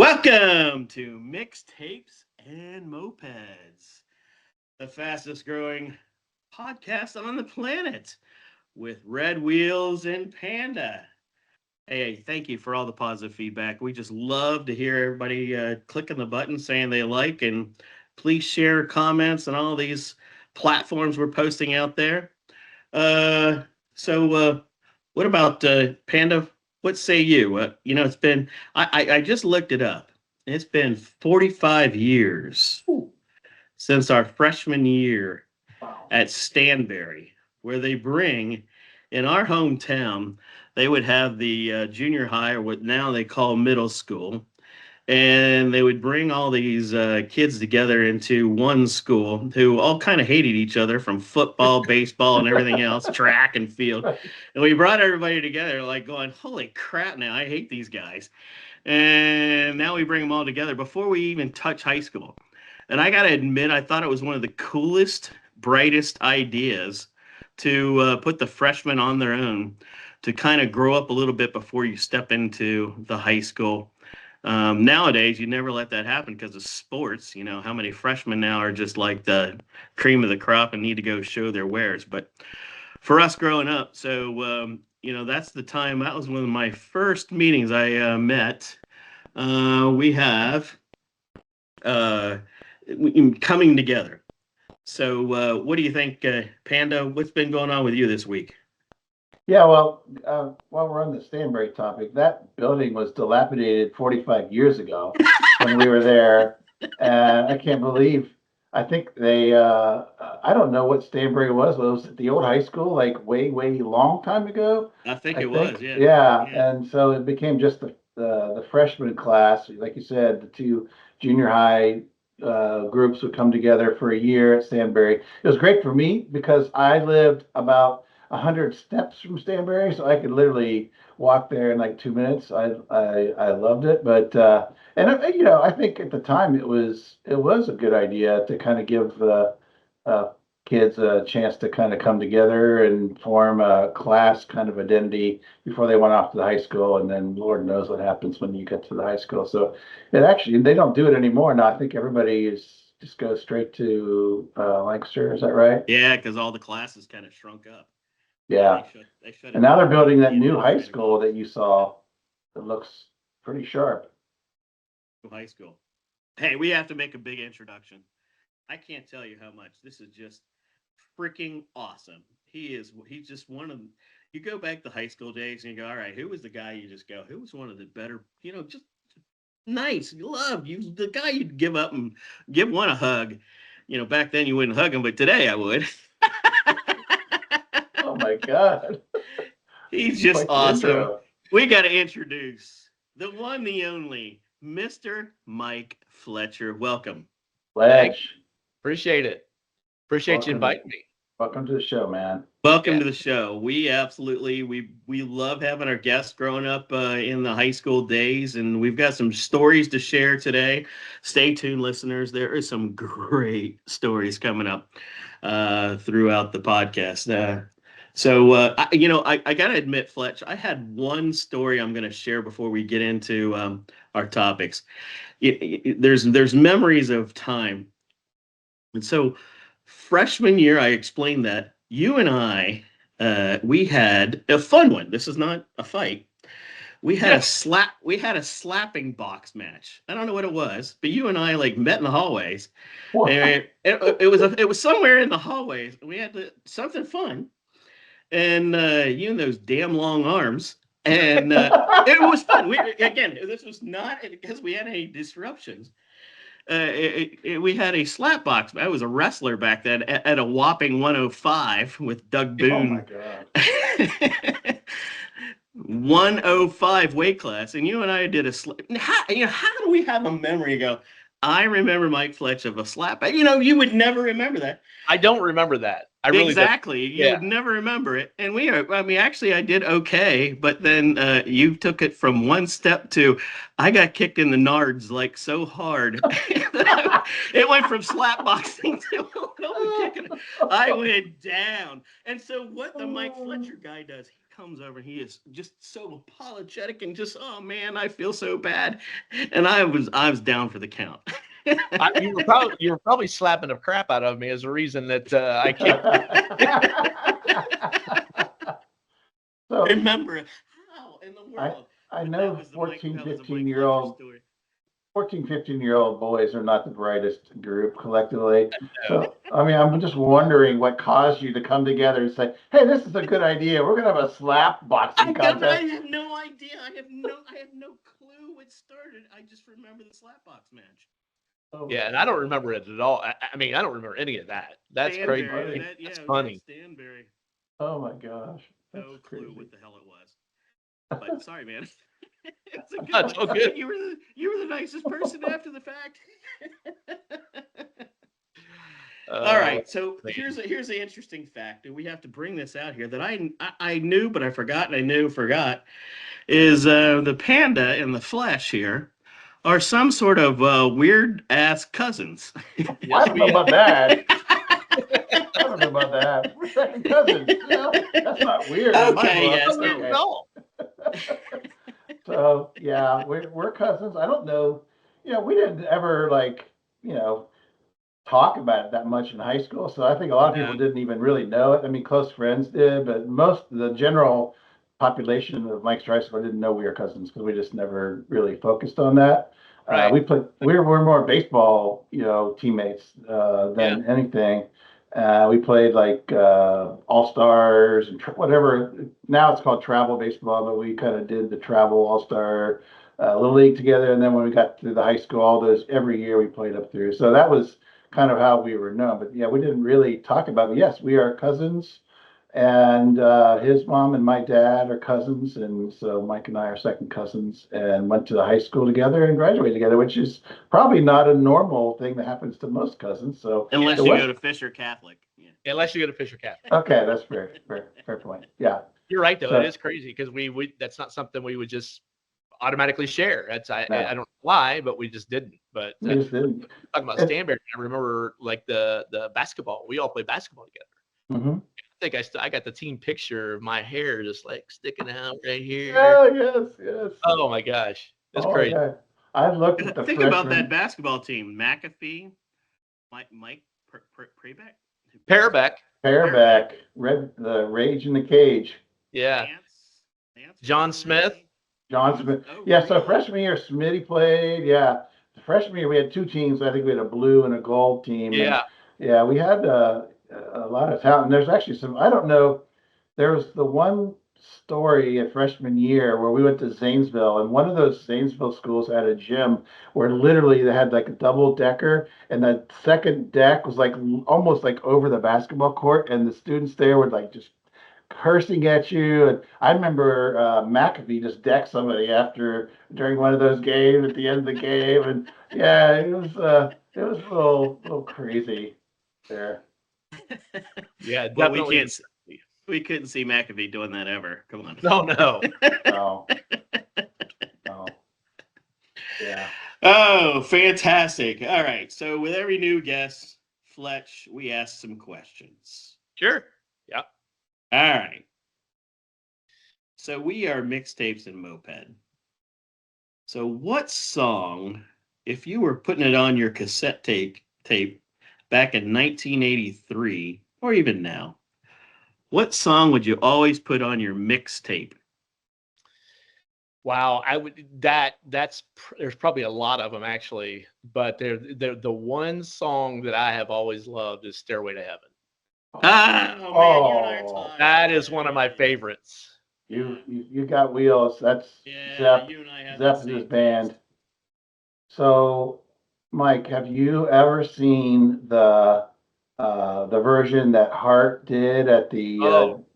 Welcome to Mixtapes and Mopeds, the fastest growing podcast on the planet with Red Wheels and Panda. Hey, thank you for all the positive feedback. We just love to hear everybody clicking the button saying they like, and please share comments on all these platforms we're posting out there. Uh, so, what about Panda? What say you? It's been, I just looked it up. It's been 45 years since our freshman year Wow. at Stanberry, where they bring, in our hometown, they would have the junior high, or what now they call middle school, and they would bring all these kids together into one school who all kind of hated each other, from football, baseball, and everything else, track and field. And we brought everybody together, like going, "Holy crap! Now I hate these guys." And now we bring them all together before we even touch high school. And I got to admit, I thought it was one of the coolest, brightest ideas to put the freshmen on their own to kind of grow up a little bit before you step into the high school. Nowadays, you never let that happen because of sports. You know, how many freshmen now are just like the cream of the crop and need to go show their wares. But for us growing up, that's the time. That was one of my first meetings I met. We have uh, coming together. So, what do you think, Panda? What's been going on with you this week? Yeah, well, while we're on the Stanbury topic, that building was dilapidated 45 years ago when we were there. And I can't believe, I think I don't know what Stanbury was. Was it the old high school, like way, way long time ago? I think I it was, think, yeah, yeah. yeah. And so it became just the freshman class. Like you said, the two junior high groups would come together for a year at Stanbury. It was great for me because I lived about 100 steps from Stanbury, so I could literally walk there in like 2 minutes. I loved it, but I think at the time it was a good idea to kind of give uh, kids a chance to kind of come together and form a class kind of identity before they went off to the high school, and then Lord knows what happens when you get to the high school. So it actually they don't do it anymore now. I think everybody is just goes straight to Lancaster. Is that right? Yeah, because all the classes kind of shrunk up. Yeah, Yeah. they shut And it now they're down in building the that new high administrative school office. that you saw that looks pretty sharp. High school. Hey, we have to make a big introduction. I can't tell you how much this is just freaking awesome. He's just one of, you go back to high school days and you go, all right, who was the guy you just go, who was one of the better, just nice, you love, you the guy you'd give up and give one a hug. Back then you wouldn't hug him, but today I would. Oh my God. He's just Quite the awesome. intro. We got to introduce the one, the only, Mr. Mike Fletcher. Welcome. Thank Fletch, you. Appreciate it. Appreciate you welcome inviting me. welcome to the show, man. Welcome Yeah. to the show. We absolutely we love having our guests growing up in the high school days, and we've got some stories to share today. Stay tuned, listeners. There is some great stories coming up throughout the podcast. I got to admit, Fletch, I had one story I'm going to share before we get into our topics. There's memories of time, and so freshman year, I explained that you and I, we had a fun one. This is not a fight. We had a slap. We had a slapping box match. I don't know what it was, but you and I like met in the hallways. What? And it was somewhere in the hallways. We had something fun, and you and those damn long arms, and it was fun. This was not because we had any disruptions. We had a slap box. I was a wrestler back then at a whopping 105 with Doug Oh my Boone. God. 105 weight class, and you and I did a slap. How do we have a memory go? I remember Mike Fletch of a slap. You would never remember that. I don't remember that. I really don't. Exactly. You Yeah. would never remember it. And actually, I did okay, but then you took it from one step to, I got kicked in the nards like so hard. It went from slap boxing to kicking. I went down. And so, what the Mike Fletcher guy does, he comes over. He is just so apologetic and just, oh man, I feel so bad. And I was down for the count. You were probably slapping the crap out of me as a reason that I can't. So Remember how in the world? I But know that was the 14, that was a Mike 15-year-old Fletcher story. 14, 15-year-old boys are not the brightest group collectively. No. So, I mean, I'm just wondering what caused you to come together and say, hey, this is a good idea. We're going to have a slap boxing I contest. have no idea. I have no clue what started. I just remember the slapbox match. Oh, Yeah, and I don't remember it at all. I mean, I don't remember any of that. That's crazy. Stanberry, That's it was funny. Stanberry. Oh my gosh. That's No clue crazy. what the hell it was. But sorry, man. It's a good That's one. all good. You were the nicest person after the fact. All right, so man. here's the interesting fact, and we have to bring this out here that I knew, but I forgot, and I knew forgot, is the panda and the Fletch here are some sort of weird ass cousins. I don't know about that. I don't know about that. We're second cousins. That's not weird in my Okay, book. yes, Okay. No. So yeah, we're cousins. I don't know. We didn't ever talk about it that much in high school. So I think a lot of people didn't even really know it. I mean, close friends did, but the general population of Mike's Tricycle didn't know we were cousins because we just never really focused on that. Right. We're more baseball, teammates than anything. We played like all stars and whatever. Now it's called travel baseball, but we kind of did the travel all star little league together. And then when we got to the high school, all those every year we played up through. So that was kind of how we were known. But yeah, we didn't really talk about it. Yes, we are cousins. And his mom and my dad are cousins, and so Mike and I are second cousins, and went to the high school together and graduated together, which is probably not a normal thing that happens to most cousins. So unless you go to Fisher Catholic, Unless you go to Fisher Catholic. Okay, that's fair point. Yeah, you're right though. So, it is crazy because we that's not something we would just automatically share. That's I No. don't know why, but we just didn't. But we just didn't. talking about Stanberry, I remember like the basketball. We all played basketball together. Mm-hmm. I think I got the team picture of my hair just like sticking out right here. Oh yes. Oh my gosh, that's crazy. Yeah. I looked at the think freshman. about that basketball team: McAfee, Mike Pairback, the Rage in the Cage. Yeah. John Smith. John Smith. Yeah, so freshman year, Smitty played. Yeah. The freshman year, we had two teams. I think we had a blue and a gold team. Yeah. And, yeah, we had a lot of talent. And there's actually I don't know, there was the one story at freshman year where we went to Zanesville, and one of those Zanesville schools had a gym where literally they had like a double decker, and the second deck was like almost like over the basketball court, and the students there would like just cursing at you. And I remember McAfee just decked somebody during one of those games at the end of the game, and yeah, it was a little crazy there. Yeah, well, definitely. We couldn't see McAfee doing that ever. Come on. No. No. Yeah. Oh, fantastic. All right. So with every new guest, Fletch, we ask some questions. Sure. Yeah. All right. So we are Mixtapes and Moped. So what song, if you were putting it on your cassette tape back in 1983, or even now, what song would you always put on your mixtape? Wow, I would there's probably a lot of them actually, but they're the one song that I have always loved is Stairway to Heaven. That is one of my favorites. You got wheels. That's Zepp. You and I have Zepp is band. So, Mike, have you ever seen the version that Hart did at the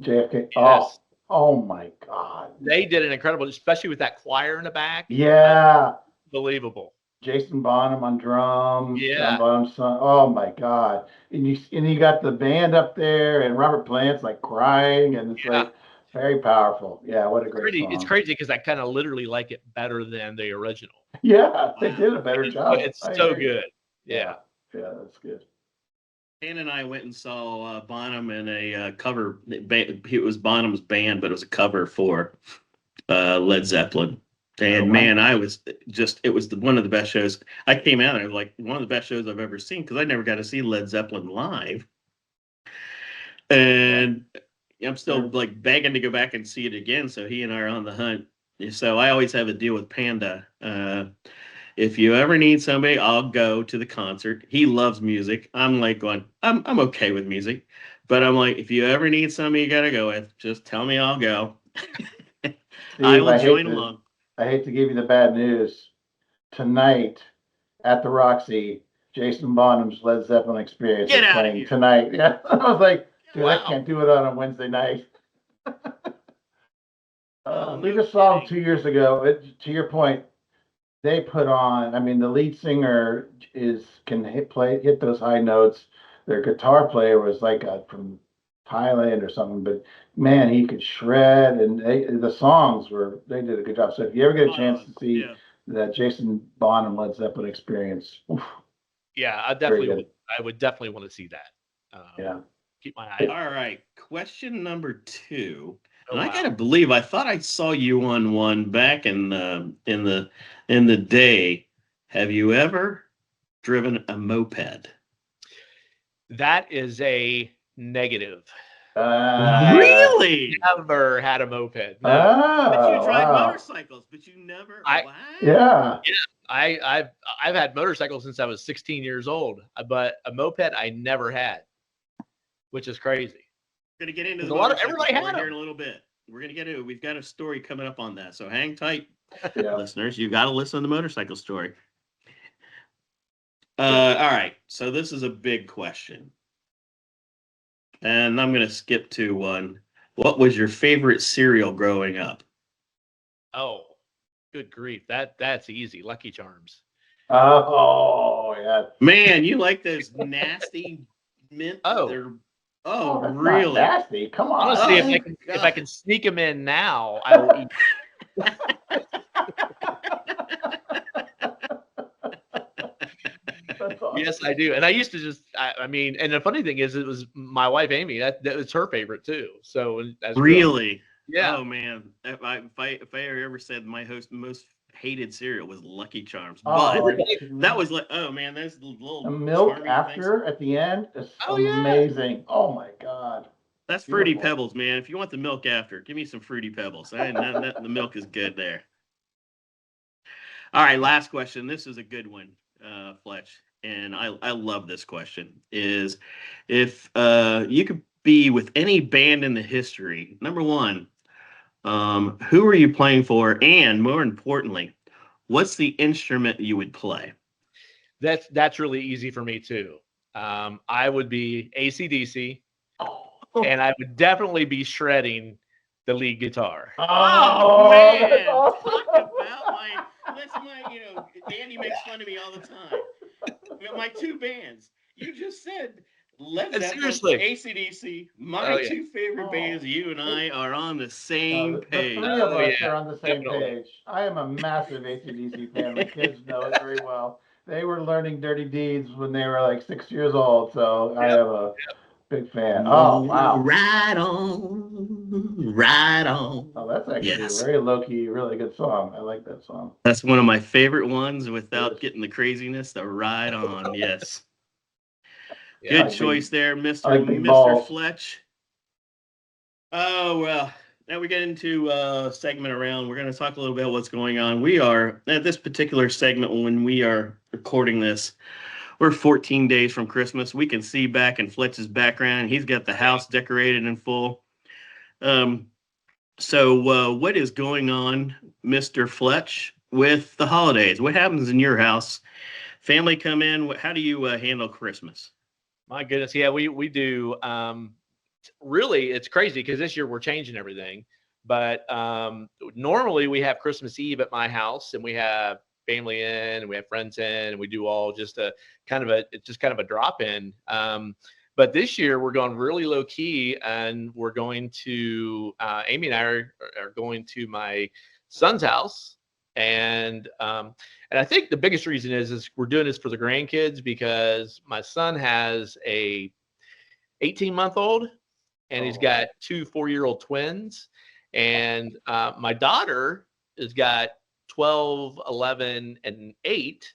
JFK? Yes. Oh my God! They did an incredible, especially with that choir in the back. Yeah, unbelievable. Jason Bonham on drums. Yeah. John Bonham's son. Oh my God! And you got the band up there, and Robert Plant's like crying, and it's like very powerful. Yeah, what a great song. It's crazy because I kind of literally like it better than the original. Yeah, they did a better job. It's so good. Yeah. Yeah, that's good. Dan and I went and saw Bonham in a cover. It was Bonham's band, but it was a cover for Led Zeppelin. Oh, And wow. man, it was one of the best shows. I came out and it was like one of the best shows I've ever seen because I never got to see Led Zeppelin live. And I'm still like begging to go back and see it again. So he and I are on the hunt. So I always have a deal with Panda. If you ever need somebody, I'll go to the concert. He loves music. I'm like going, I'm okay with music. But I'm like, if you ever need somebody you gotta go with, just tell me, I'll go. I Steve, will join along. I hate to give you the bad news. Tonight at the Roxy, Jason Bonham's Led Zeppelin Experience Get is out of playing here. tonight. Yeah, I was like, dude, I Wow. can't do it on a Wednesday night. We No just saw him kidding. 2 years ago. To your point, they put on. I mean, the lead singer can hit those high notes. Their guitar player was like from Thailand or something, but man, he could shred, and they did a good job. So if you ever get a Spot chance on. to see Yeah. that Jason Bonham Led Zeppelin Experience, oof, Yeah, I very definitely would. good. I would definitely want to see that. Yeah. Keep my eye out. All right. Question number 2. Oh, And I wow. gotta believe I thought I saw you on one back in the day. Have you ever driven a moped? That is a negative. Uh, Really? Never had a moped. No. But you drive wow. motorcycles, but you never. I What? Yeah. I've had motorcycles since I was 16 years old, but a moped I never had, which is crazy. We're gonna get into 'Cause the a lot of motorcycle everybody story had here in them. a little bit. We're gonna get into. We've got a story coming up on that, so hang tight, Yeah. listeners. You got to listen to the motorcycle story. All right. So this is a big question, and I'm gonna skip to one. What was your favorite cereal growing up? Oh, good grief. That's easy. Lucky Charms. Oh, yeah. Man, you like those nasty mint? Oh, They're oh Oh, that's not really? nasty. Come honestly, on. Oh if I God. can sneak them in now, I will eat. That's awesome. Yes, I do. And I used to just, I mean, and the funny thing is, it was my wife Amy. That was her favorite too. So as growing, Really? yeah, Oh man, if I ever said my most hated cereal was Lucky Charms, Oh, but are you kidding that me? was like, oh man, those The little milk charmy things. after at the end is oh yeah, amazing. Oh my God. That's Fruity Beautiful. Pebbles, man. If you want the milk after, give me some Fruity Pebbles. The milk is good there. All right, last question. This is a good one, Fletch, and I love this question. Is if you could be with any band in the history, number one, who are you playing for, and more importantly, what's the instrument you would play? that's really easy for me too. I would be AC/DC, Oh, and I would definitely be shredding the lead guitar. Oh oh, that's man, talk about my. Danny makes fun of me all the time. My two bands. You just said Led And Zeppelin, seriously, AC/DC. My oh yeah, two favorite bands. awesome. You and I are on the No, same the page. three of oh yeah, us are on the same definitely. page. I am a massive AC/DC fan. The kids know it very well. They were learning Dirty Deeds when they were like 6 years old, so I Yep. am a big fan. Oh, wow. Right on, right on. Oh, that's actually a Yes, very low key, really good song. I like that song. that's one of my favorite ones. It Without is. getting the craziness, the ride on. Yes, I Yeah. good like big, choice there, I Mister like big Mister balls. Fletch. Oh well. Now we get into a segment around. We're going to talk a little bit about what's going on. We are at this particular segment when we are recording this. We're 14 days from Christmas. We can see back in Fletch's background. He's got the house decorated in full. Um, so what is going on, Mr. Fletch, with the holidays? What happens in your house? Family come in. How do you handle Christmas? My goodness, yeah, we do. Really, it's crazy because this year we're changing everything. But normally we have Christmas Eve at my house, and we have family in, and we have friends in, and we do all just a it's just kind of a drop in. But this year we're going really low key, and we're going to Amy and I are going to my son's house And I think the biggest reason is we're doing this for the grandkids because my son has a 18-month-old and he's got 2 4-year-old twins, and my daughter has got 12, 11, and 8.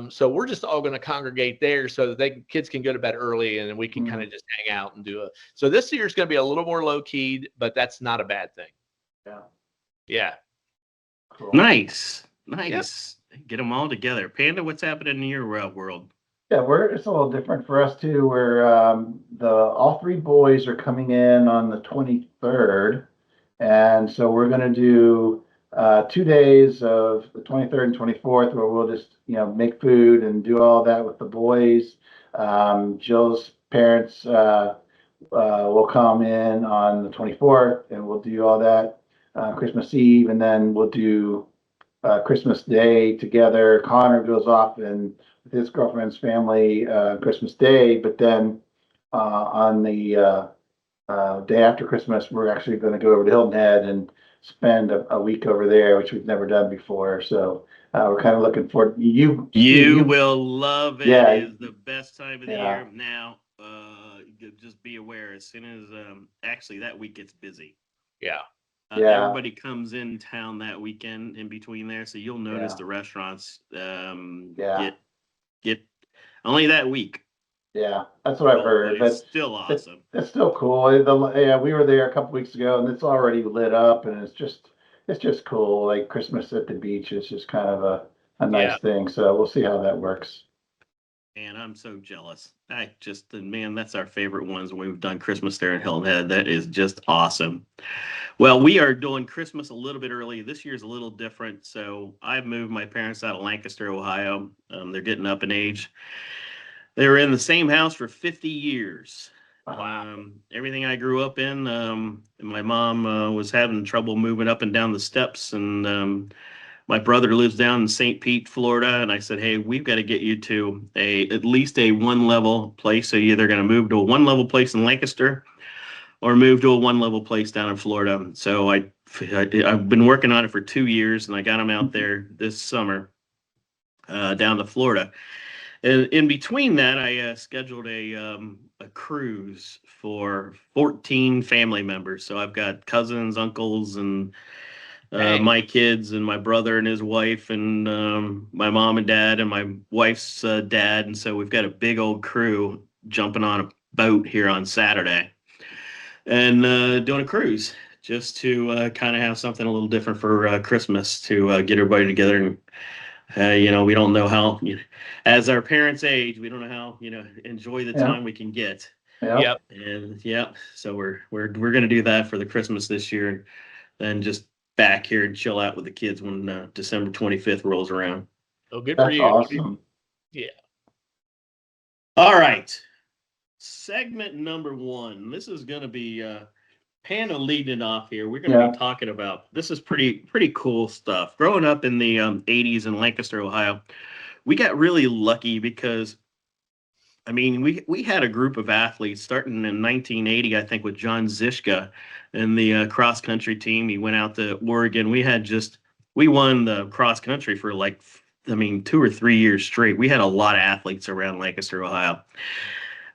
So we're just all going to congregate there so that kids can go to bed early and we can kind of just hang out and do it. So this year is going to be a little more low key, but that's not a bad thing. Yeah. Yeah. Cool. Nice. Yep. Get them all together. Panda, what's happening in your world? Yeah, it's a little different for us too. Where all 3 boys are coming in on the 23rd, and so we're going to do 2 days of the 23rd and 24th, where we'll just make food and do all that with the boys. Jill's parents will come in on the 24th, and we'll do all that Christmas Eve, and then we'll do Christmas Day together. Connor goes off and with his girlfriend's family Christmas Day, but then on the day after Christmas, we're actually going to go over to Hilton Head and spend a week over there, which we've never done before. So we're kind of looking forward. You will love it. Yeah. It is the best time of the year. Now, just be aware as soon as actually that week gets busy. Yeah. Everybody comes in town that weekend in between there, so you'll notice the restaurants get only that week. Yeah, that's what I've heard. But it's still awesome. It's still cool. We were there a couple weeks ago, and it's already lit up, and it's just cool. Like Christmas at the beach is just kind of a nice thing. So we'll see how that works. And I'm so jealous. Man, that's our favorite ones when we've done Christmas there in Hilton Head. That is just awesome. Well, we are doing Christmas a little bit early. This year's a little different. So I've moved my parents out of Lancaster, Ohio. They're getting up in age. They were in the same house for 50 years. Wow. Everything I grew up in, my mom was having trouble moving up and down the steps, and my brother lives down in St. Pete, Florida, and I said, hey, we've got to get you to at least a one-level place. So you're either going to move to a one-level place in Lancaster or move to a one-level place down in Florida. So I've been working on it for 2 years, and I got them out there this summer down to Florida. And in between that, I scheduled a cruise for 14 family members. So I've got cousins, uncles, and my kids and my brother and his wife and my mom and dad and my wife's dad. And so we've got a big old crew jumping on a boat here on Saturday and doing a cruise just to kind of have something a little different for Christmas to get everybody together. And, we don't know how, as our parents age, we don't know how, enjoy the time we can get. Yep. And so we're going to do that for the Christmas this year, and then just back here and chill out with the kids when December 25th rolls around. Oh, good for you. Awesome. Yeah. All right. Segment number 1. This is going to be Panda leading it off here. We're going to be talking about, this is pretty cool stuff. Growing up in the 80s in Lancaster, Ohio, we got really lucky because, we had a group of athletes starting in 1980, I think, with John Zischka and the cross country team. He went out to Oregon. We won the cross country for 2 or 3 years straight. We had a lot of athletes around Lancaster, Ohio.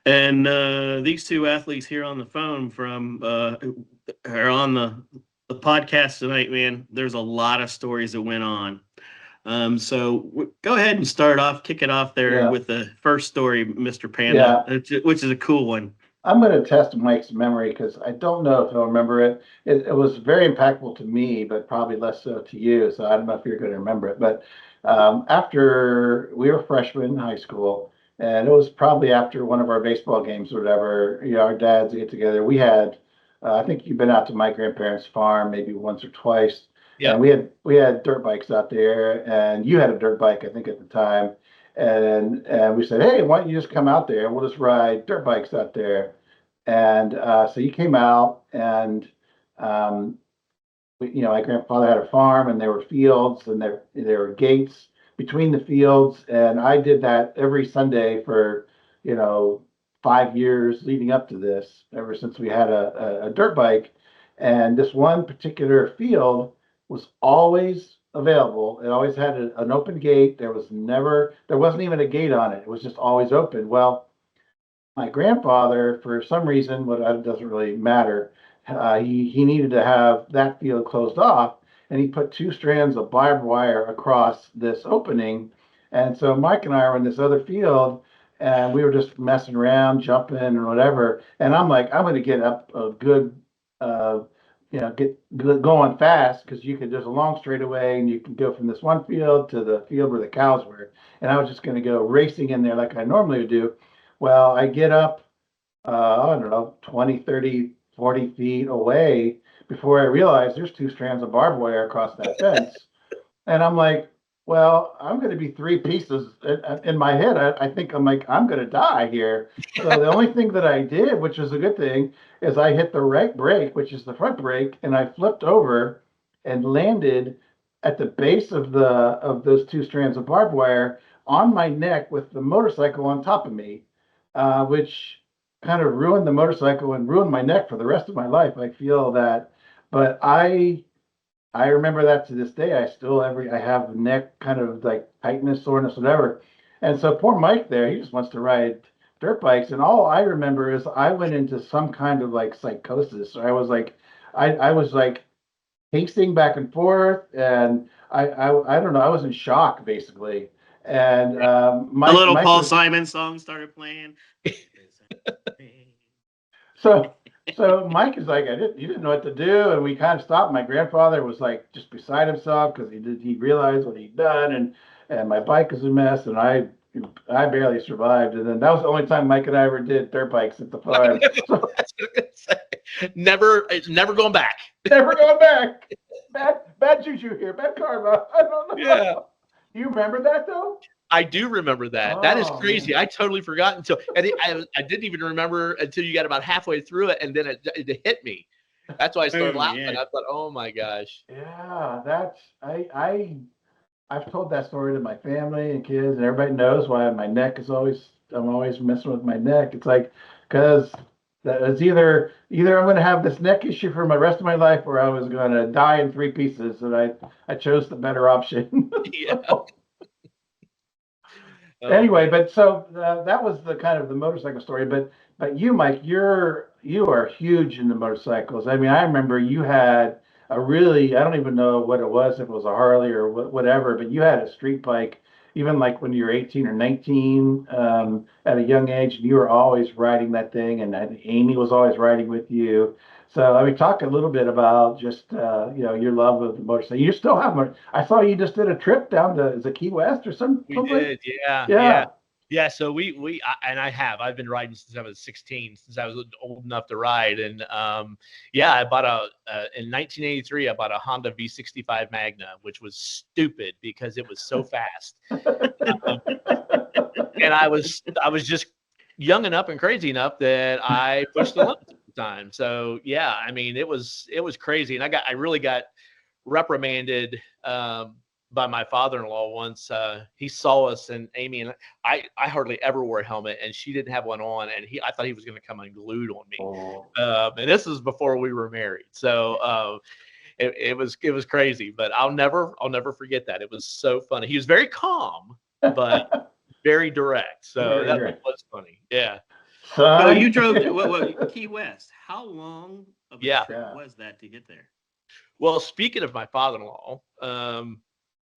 And these 2 athletes here on the phone are on the podcast tonight, man. There's a lot of stories that went on. So go ahead and kick it off there with the first story, Mr. Panda, which is a cool one. I'm going to test Mike's memory because I don't know if he'll remember it. It was very impactful to me, but probably less so to you. So I don't know if you're going to remember it. But after we were freshmen in high school, and it was probably after one of our baseball games or whatever, our dads get together. We had, I think you've been out to my grandparents' farm maybe once or twice. Yeah. And we had dirt bikes out there, and you had a dirt bike, I think, at the time. And we said, hey, why don't you just come out there? We'll just ride dirt bikes out there. And so you came out, and my grandfather had a farm, and there were fields, and there were gates between the fields, and I did that every Sunday for 5 years leading up to this, ever since we had a dirt bike. And this one particular field was always available. It always had an open gate. There wasn't even a gate on it. It was just always open. Well, my grandfather, for some reason, what doesn't really matter, he needed to have that field closed off, and he put two strands of barbed wire across this opening. And so Mike and I were in this other field, and we were just messing around, jumping or whatever. And I'm like, I'm going to get up a good, uh, get going fast because there's a long straightaway, and you can go from this one field to the field where the cows were. And I was just going to go racing in there like I normally would do. Well, I get up, I don't know, 20, 30, 40 feet away before I realize there's two strands of barbed wire across that fence. And I'm like, well, I'm going to be three pieces in my head. I think I'm like, I'm going to die here. So the only thing that I did, which is a good thing, is I hit the right brake, which is the front brake, and I flipped over and landed at the base of those two strands of barbed wire on my neck with the motorcycle on top of me, which kind of ruined the motorcycle and ruined my neck for the rest of my life. I feel that, but I remember that to this day. I have neck kind of like tightness, soreness, whatever. And so poor Mike there, he just wants to ride dirt bikes. And all I remember is I went into some kind of like psychosis. I was like pacing back and forth, and I don't know. I was in shock basically. And A Mike little Mike Paul was Simon song started playing. so so Mike is like, he didn't know what to do, and we kind of stopped. My grandfather was like just beside himself because he realized what he'd done, and my bike is a mess, and I barely survived. And then that was the only time Mike and I ever did dirt bikes at the farm. So Never going back. never going back. Bad juju here, bad karma. I don't know. Yeah. Do you remember that though? I do remember that. That is Oh, crazy. man. I totally forgot I didn't even remember until you got about halfway through it, and then it hit me. That's why I started Boom, laughing. yeah. I thought, oh my gosh. Yeah, that's I've told that story to my family and kids, and everybody knows why my neck is always, I'm always messing with my neck. It's like, because it's either I'm going to have this neck issue for my rest of my life, or I was going to die in three pieces, and I chose the better option. Yeah. So, Oh, anyway, man. but so that was the kind of the motorcycle story. But you, Mike, you are huge into motorcycles. I mean, I remember you had a really, I don't even know what it was, if it was a Harley or whatever, but you had a street bike even like when you were 18 or 19, at a young age, and you were always riding that thing, and Amy was always riding with you. So I mean, talk a little bit about just your love of the motorcycle. You still have more. I saw you just did a trip down to, is it Key West or We someplace? did, yeah, yeah, Yeah. yeah. So and I've been riding since I was 16, since I was old enough to ride, and yeah, I bought in 1983, I bought a Honda V65 Magna, which was stupid because it was so fast, um, and I was just young enough and crazy enough that I pushed the limits at the time. So yeah, I mean, it was crazy, and I really got reprimanded by my father-in-law once. He saw us, and Amy and I hardly ever wore a helmet, and she didn't have one on, and I thought he was going to come unglued on me. Oh. And this is before we were married, so it was crazy, but I'll never forget that. It was so funny. He was very calm, but very direct. So Very that direct. was funny. Yeah. So you Son. drove to Key West. How long of a Yeah. trip Yeah. was that to get there? Well, speaking of my father-in-law,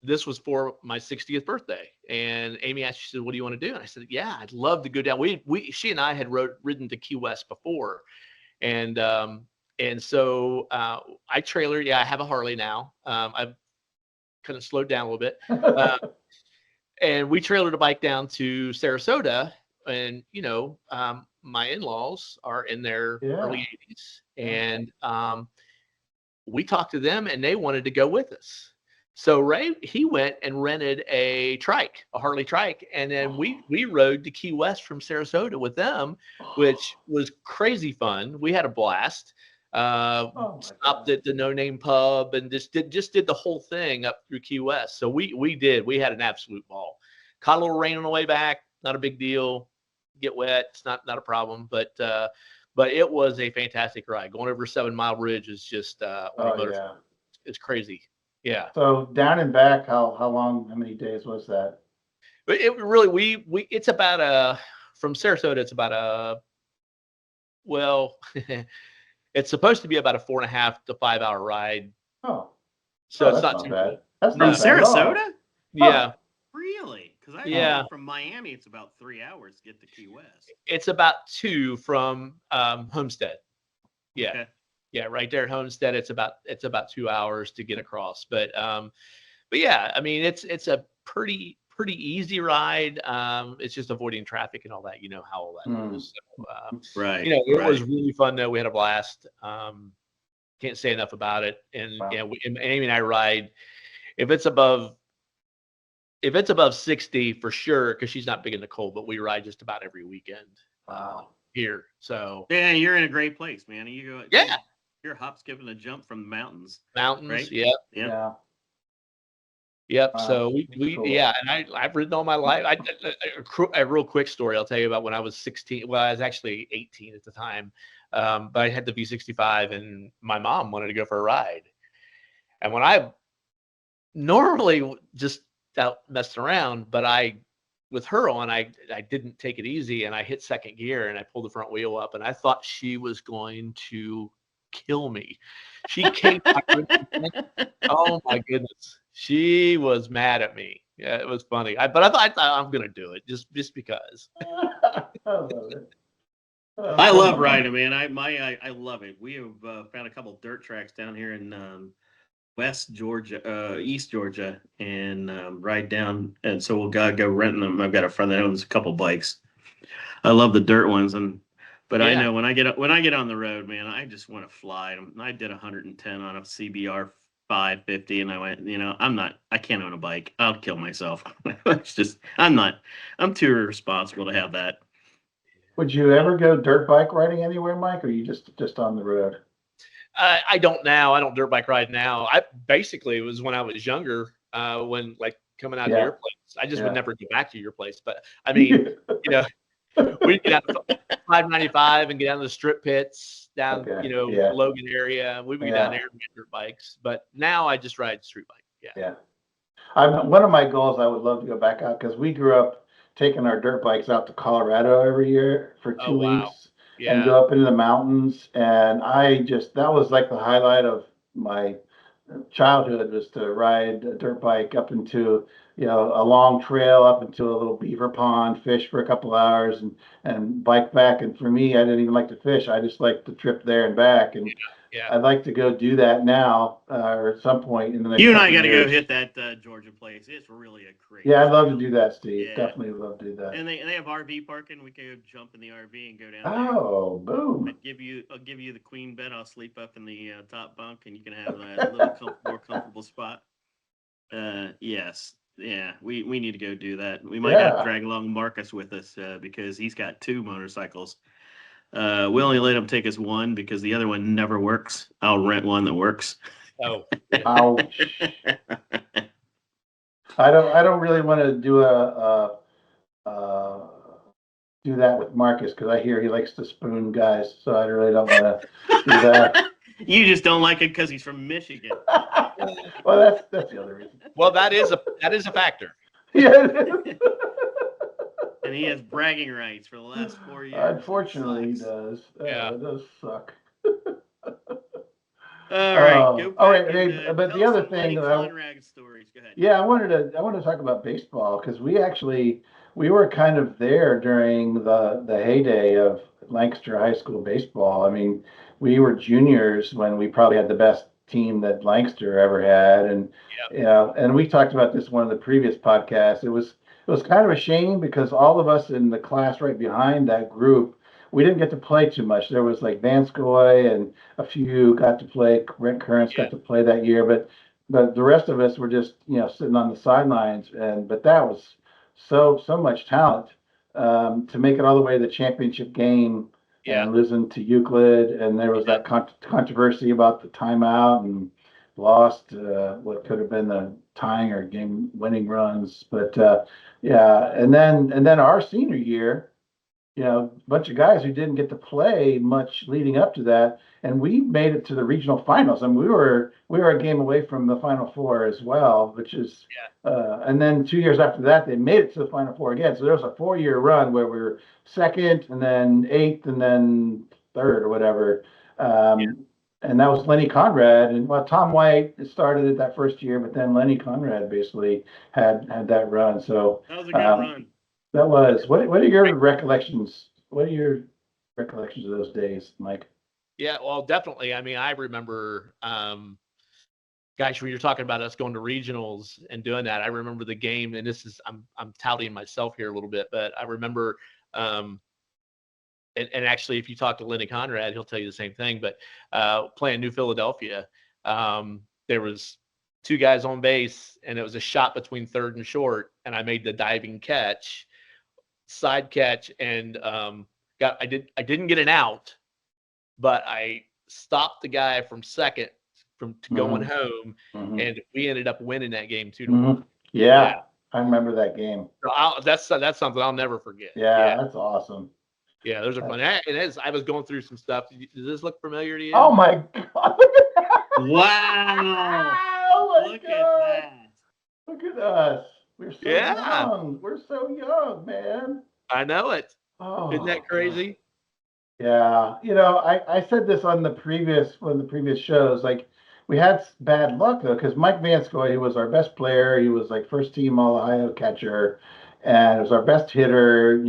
this was for my 60th birthday, and Amy asked, she said, "What do you want to do?" And I said, "Yeah, I'd love to go down." She and I had ridden to Key West before, and so I trailered. Yeah, I have a Harley now. I've kind of slowed down a little bit, and we trailered a bike down to Sarasota, and my in-laws are in their Yeah. early 80s, and we talked to them, and they wanted to go with us. So Ray, he went and rented a Harley trike, and then we rode to Key West from Sarasota with them, which was crazy fun. We had a blast. Stopped God. at the No Name Pub and just did the whole thing up through Key West. So we had an absolute ball. Caught a little rain on the way back, not a big deal. Get wet, it's not a problem, but it was a fantastic ride. Going over a 7 Mile Bridge is just on a motorcycle. Yeah. It's crazy. Yeah. So down and back, how long, how many days was that? But it really, it's about from Sarasota, it's about well, it's supposed to be about a 4.5 to 5 hour ride. Oh, So it's that's not not too bad. That's From no. not bad at all. Sarasota? Yeah. Really? Because I Yeah. know from Miami, it's about 3 hours to get to Key West. It's about 2 from Homestead. Yeah. Okay. Yeah, right there at Homestead, it's about 2 hours to get across. But yeah, I mean, it's a pretty easy ride. It's just avoiding traffic and all that. You know how all that Hmm. is. So, Right. it was right. really fun though. We had a blast. Can't say enough about it. And Wow. yeah, and Amy and I ride if it's above 60 for sure, because she's not big in the cold, but we ride just about every weekend Wow. here. So Yeah, you're in a great place, man. yeah, You're hop, skipping a jump from the mountains, mountains. right? Yep. Yeah. Yeah. Yep. Wow. So That's cool. yeah, and I've ridden all my life. A real quick story I'll tell you about when I was 16. Well, I was actually 18 at the time, but I had the V65, and my mom wanted to go for a ride. And when I normally just out messing around, but with her on, I didn't take it easy, and I hit second gear, and I pulled the front wheel up, and I thought she was going to kill me. She came. Oh my goodness. She was mad at me. Yeah, it was funny. But I thought I'm gonna do it just because. I love it. I Oh, love man. riding, man. I love it. We have found a couple dirt tracks down here in West Georgia, East Georgia, and ride down. And so we'll go renting them. I've got a friend that owns a couple bikes. I love the dirt ones, but I Yeah. know when I get on the road, man, I just want to fly. I did 110 on a CBR 550, and I went, I can't own a bike. I'll kill myself. It's just, I'm too irresponsible to have that. Would you ever go dirt bike riding anywhere, Mike, or you just on the road? I don't now. I don't dirt bike ride now. I basically it was when I was younger, when like coming out to Yeah. your place. I just would Yeah. never go back to your place. But I mean, you know, we'd get out to 595 and get down to the strip pits down, Okay. Yeah. Logan area. We would get down there and get dirt bikes. But now I just ride street bike. Yeah. Yeah. One of my goals, I would love to go back out because we grew up taking our dirt bikes out to Colorado every year for Oh 2 weeks wow. and Yeah. go up into the mountains. And that was like the highlight of my childhood, was to ride a dirt bike up into, a long trail up into a little beaver pond, fish for a couple hours, and bike back. And for me, I didn't even like to fish. I just liked the trip there and back. And Yeah. I'd like to go do that now, or at some point in the next You and I couple got to years. go hit that Georgia place. It's really a great. Yeah, I'd love to trail. do that, Steve. Yeah. Definitely love to do that. And they have RV parking. We can go jump in the RV and go down Oh, boom. there. I'll give you the queen bed. I'll sleep up in the top bunk, and you can have a little more comfortable spot. Yes. Yeah, we need to go do that. We might have to drag along Marcus with us because he's got 2 motorcycles. We only let him take us one because the other one never works. I'll rent one that works. Oh. Ouch. I don't really want to do do that with Marcus because I hear he likes to spoon guys, so I really don't want to do that. You just don't like it because he's from Michigan. Well, that's the other reason. Well, that is a factor. Yeah. And he has bragging rights for the last 4 years. Unfortunately, he does. Yeah. It does suck. All right. All right, Dave, but the other thing that Conrad stories. Go ahead. yeah, I wanted to talk about baseball because we were kind of there during the heyday of Lancaster High School baseball. I mean, we were juniors when we probably had the best team that Lancaster ever had, and and we talked about this in one of the previous podcasts. It was kind of a shame because all of us in the class right behind that group, we didn't get to play too much. There was like Vanskoy and a few got to play. Brent Currents got to play that year, but the rest of us were just sitting on the sidelines. But that was so much talent to make it all the way to the championship game and losing to Euclid. And there was that controversy about the timeout and lost what could have been the tying or game winning runs. But and then our senior year, a bunch of guys who didn't get to play much leading up to that, and we made it to the regional finals, and we were a game away from the Final Four as well, which is, and then 2 years after that, they made it to the Final Four again. So there was a 4-year run where we were second, and then eighth, and then third or whatever. And that was Lenny Conrad, and well, Tom White started it that first year, but then Lenny Conrad basically had that run. So That was a good run. that was. What are your recollections? What are your recollections of those days, Mike? Yeah, well, definitely. I mean, I remember, gosh, when you're talking about us going to regionals and doing that, I remember the game, and this is I'm touting myself here a little bit, but I remember, and actually, if you talk to Lenny Conrad, he'll tell you the same thing. But playing New Philadelphia, there was 2 guys on base, and it was a shot between third and short, and I made the diving catch, side catch, and I didn't get an out, but I stopped the guy from second from going home, and we ended up winning that game 2-1. Yeah, I remember that game. So that's something I'll never forget. Yeah, that's awesome. Yeah, those are fun. And I was going through some stuff. Does this look familiar to you? Oh my God! Look at that! Wow! Oh my Look God. at that! Look at us. We're so young. We're so young, man. I know it. Oh, Isn't that crazy? Yeah, I said this on one of the previous shows. Like, we had bad luck though, because Mike Vanscoy, he was our best player. He was like first team All Ohio catcher, and was our best hitter.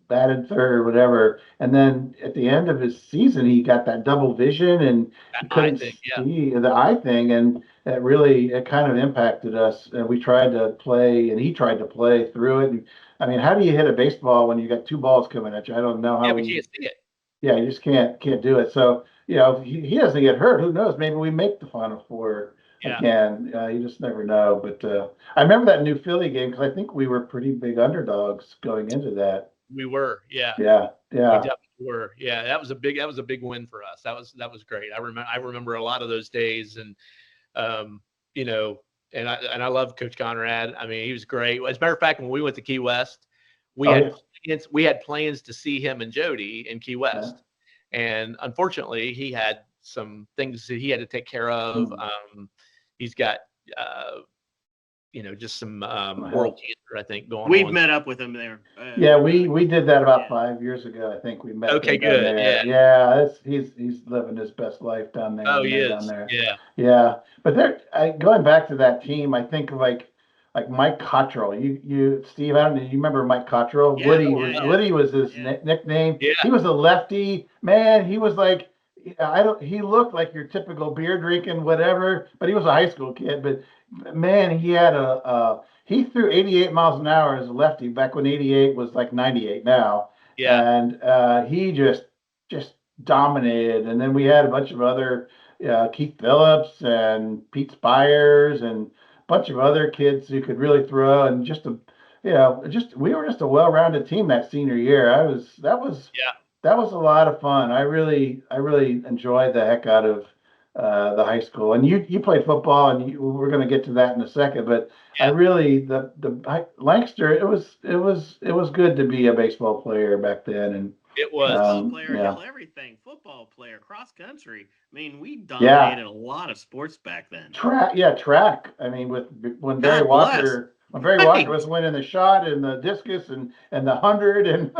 Batted third, whatever. And then at the end of his season, he got that double vision, and he couldn't see the eye thing, and it kind of impacted us. And we tried to play, and he tried to play through it. And, I mean, how do you hit a baseball when you got 2 balls coming at you? I don't know how. Yeah, we can't see it. Yeah, you just can't do it. So, if he doesn't get hurt, who knows? Maybe we make the Final Four again. You just never know. But I remember that New Philly game because I think we were pretty big underdogs going into that. We were, yeah. We definitely were. Yeah, that was a big win for us. That was great. I remember a lot of those days, and and I love Coach Conrad. I mean, he was great. As a matter of fact, when we went to Key West, we had plans to see him and Jody in Key West, and unfortunately, he had some things that he had to take care of. He's got just some oral cancer, I think, going on. We've met up with him there. We did that about 5 years ago. I think we met. Okay, good. He's living his best life down there. Oh, he is. Down there. Yeah. But going back to that team, I think of like Mike Cottrell. Steve, I don't know. You remember Mike Cottrell? Yeah, Woody was his nickname. Yeah. He was a lefty man. He was like, he looked like your typical beer drinking whatever, but he was a high school kid. But man, he had he threw 88 miles an hour as a lefty back when 88 was like 98 now. Yeah. And he just dominated. And then we had a bunch of other Keith Phillips and Pete Spires and a bunch of other kids who could really throw, and we were just a well-rounded team that senior year. That was a lot of fun. I really enjoyed the heck out of the high school. And you played football, and we're going to get to that in a second. But I really the Lancaster. It was good to be a baseball player back then, and it was baseball player, everything, football player, cross country. I mean, we dominated a lot of sports back then. Track. I mean, when Barry Walker was winning the shot and the discus and the 100 and.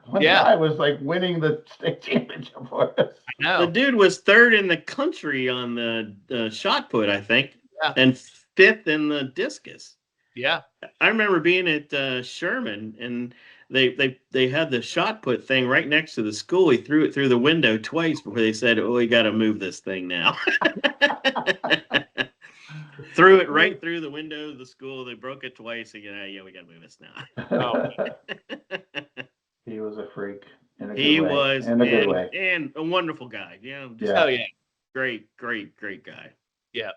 One guy was like winning the state championship for us. I know. The dude was third in the country on the shot put, I think, and fifth in the discus. Yeah, I remember being at Sherman, and they had the shot put thing right next to the school. He threw it through the window twice before they said, "Oh, we got to move this thing now." Threw it right through the window of the school. They broke it twice. Again, we got to move this now. He was a freak. In a good way. And a wonderful guy. Great guy. Yeah.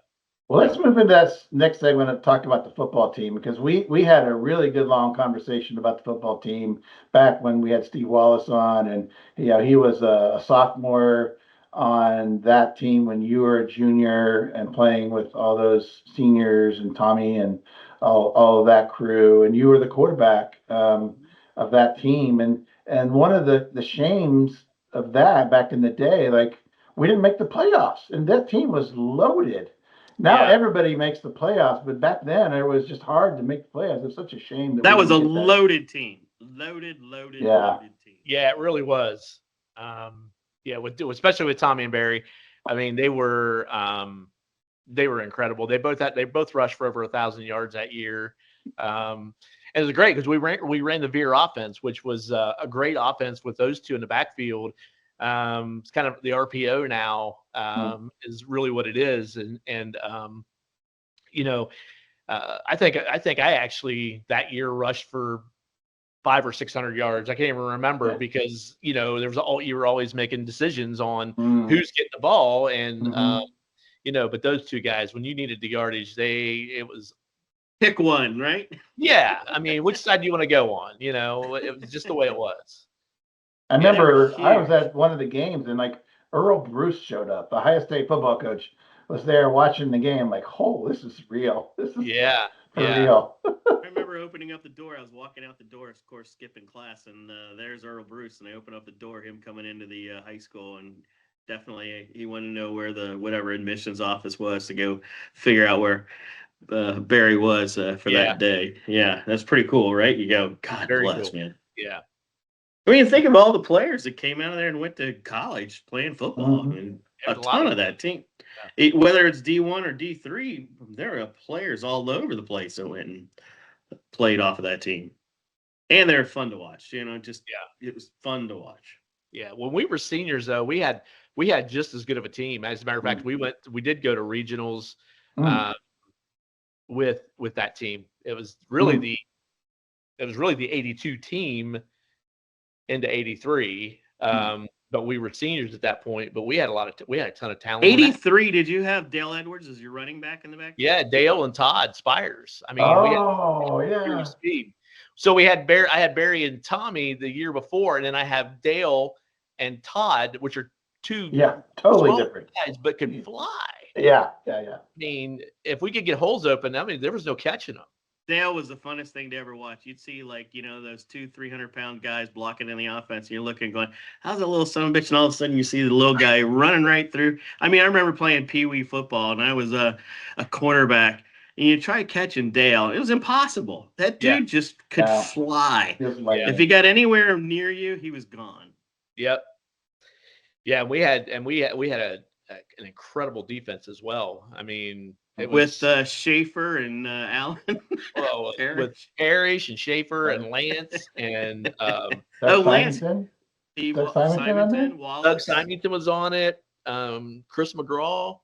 Well, let's move into that next segment and talk about the football team, because we had a really good long conversation about the football team back when we had Steve Wallace on, and he was a sophomore on that team when you were a junior and playing with all those seniors and Tommy and all of that crew, and you were the quarterback of that team. And And one of the shames of that back in the day, like we didn't make the playoffs, and that team was loaded. Now Yeah. everybody makes the playoffs, but back then it was just hard to make the playoffs. It's such a shame that That we was didn't a get that. loaded team. Loaded Yeah. team. Yeah, it really was. Yeah, especially with Tommy and Barry. I mean, they were incredible. They both rushed for over 1,000 yards that year. And it was great because we ran the veer offense, which was a great offense with those two in the backfield. It's kind of the RPO now is really what it is, and you know, I think I actually that year rushed for 500 or 600 yards. I can't even remember because you were always making decisions on who's getting the ball, and but those two guys, when you needed the yardage, it was Pick one, right? yeah. I mean, which side do you want to go on? It was just the way it was. I Yeah, they were remember I was huge. at one of the games and like Earl Bruce showed up, the Ohio State football coach was there watching the game. Like, oh, this is real. This is Yeah, for yeah, real. I remember opening up the door. I was walking out the door, of course, skipping class, and there's Earl Bruce. And I opened up the door, him coming into the high school, and definitely he wanted to know where the whatever admissions office was to go figure out where Barry was for yeah. that day. Yeah, that's pretty cool, right? You go, God Very bless, cool. man. Yeah, I mean, think of all the players that came out of there and went to college playing football. I mean, a there's a lot ton of of that team. Yeah. Whether it's D1 or D3, there are players all over the place that went and played off of that team. And they're fun to watch. Just it was fun to watch. Yeah. When we were seniors, though, we had just as good of a team. As a matter of fact, we did go to regionals with that team. It was really the 82 team into 83. But we were seniors at that point. But we had a ton of talent. 83, did you have Dale Edwards as your running back in the back? Yeah, Dale and Todd Spires. I mean, we had speed. So I had Barry and Tommy the year before, and then I have Dale and Todd, which are two totally different guys, but could fly. Yeah. I mean, if we could get holes open, I mean, there was no catching them. Dale was the funnest thing to ever watch. You'd see those 200-300-pound guys blocking in the offense. And you're looking, going, "How's that little son of a bitch?" And all of a sudden, you see the little guy running right through. I mean, I remember playing Pee Wee football, and I was a cornerback. And you try catching Dale, it was impossible. That dude just could fly. If he got anywhere near you, he was gone. Yep. Yeah, we had an incredible defense as well. I mean, with Schaefer and Allen. Well, with Parrish and Schaefer and Lance and Lance. Doug Symington was on it. Chris McGraw.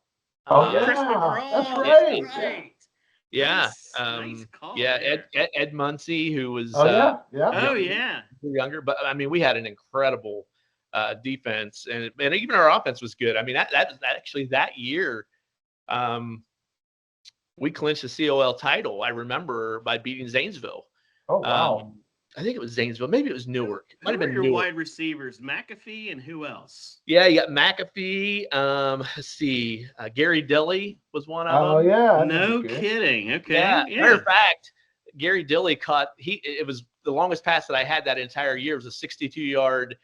Chris McGraw. That's right. Yeah. Nice call. Ed Muncie, who was younger, but I mean, we had an incredible defense, and even our offense was good. I mean, that actually that year, we clinched the COL title. I remember by beating Zanesville. Oh wow! I think it was Zanesville. Maybe it was Newark. It might have been your Newark. Wide receivers, McAfee and who else? Yeah, you got McAfee. Let's see. Gary Dilly was one of them. Oh yeah! No kidding. Okay. Yeah. Matter of fact, Gary Dilly caught. It was the longest pass that I had that entire year. It was a 62-yard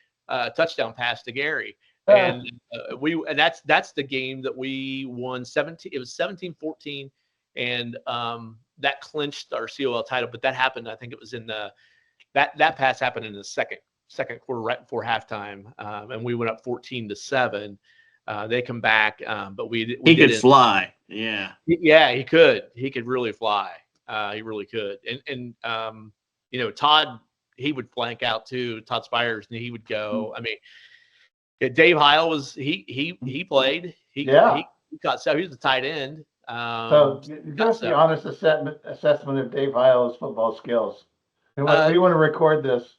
touchdown pass to Gary. And that's the game that we won 17. It was 17-14, and that clinched our COL title. But that happened. I think it was in that pass happened in the second quarter, right before halftime, and we went up 14-7. They come back, but he could fly. Yeah. Yeah, he could. He could really fly. He really could. And Todd, he would flank out too. Todd Spires, and he would go. I mean, Dave Heil was he played. He got so he was a tight end. So just the honest assessment of Dave Heil's football skills. We want to record this.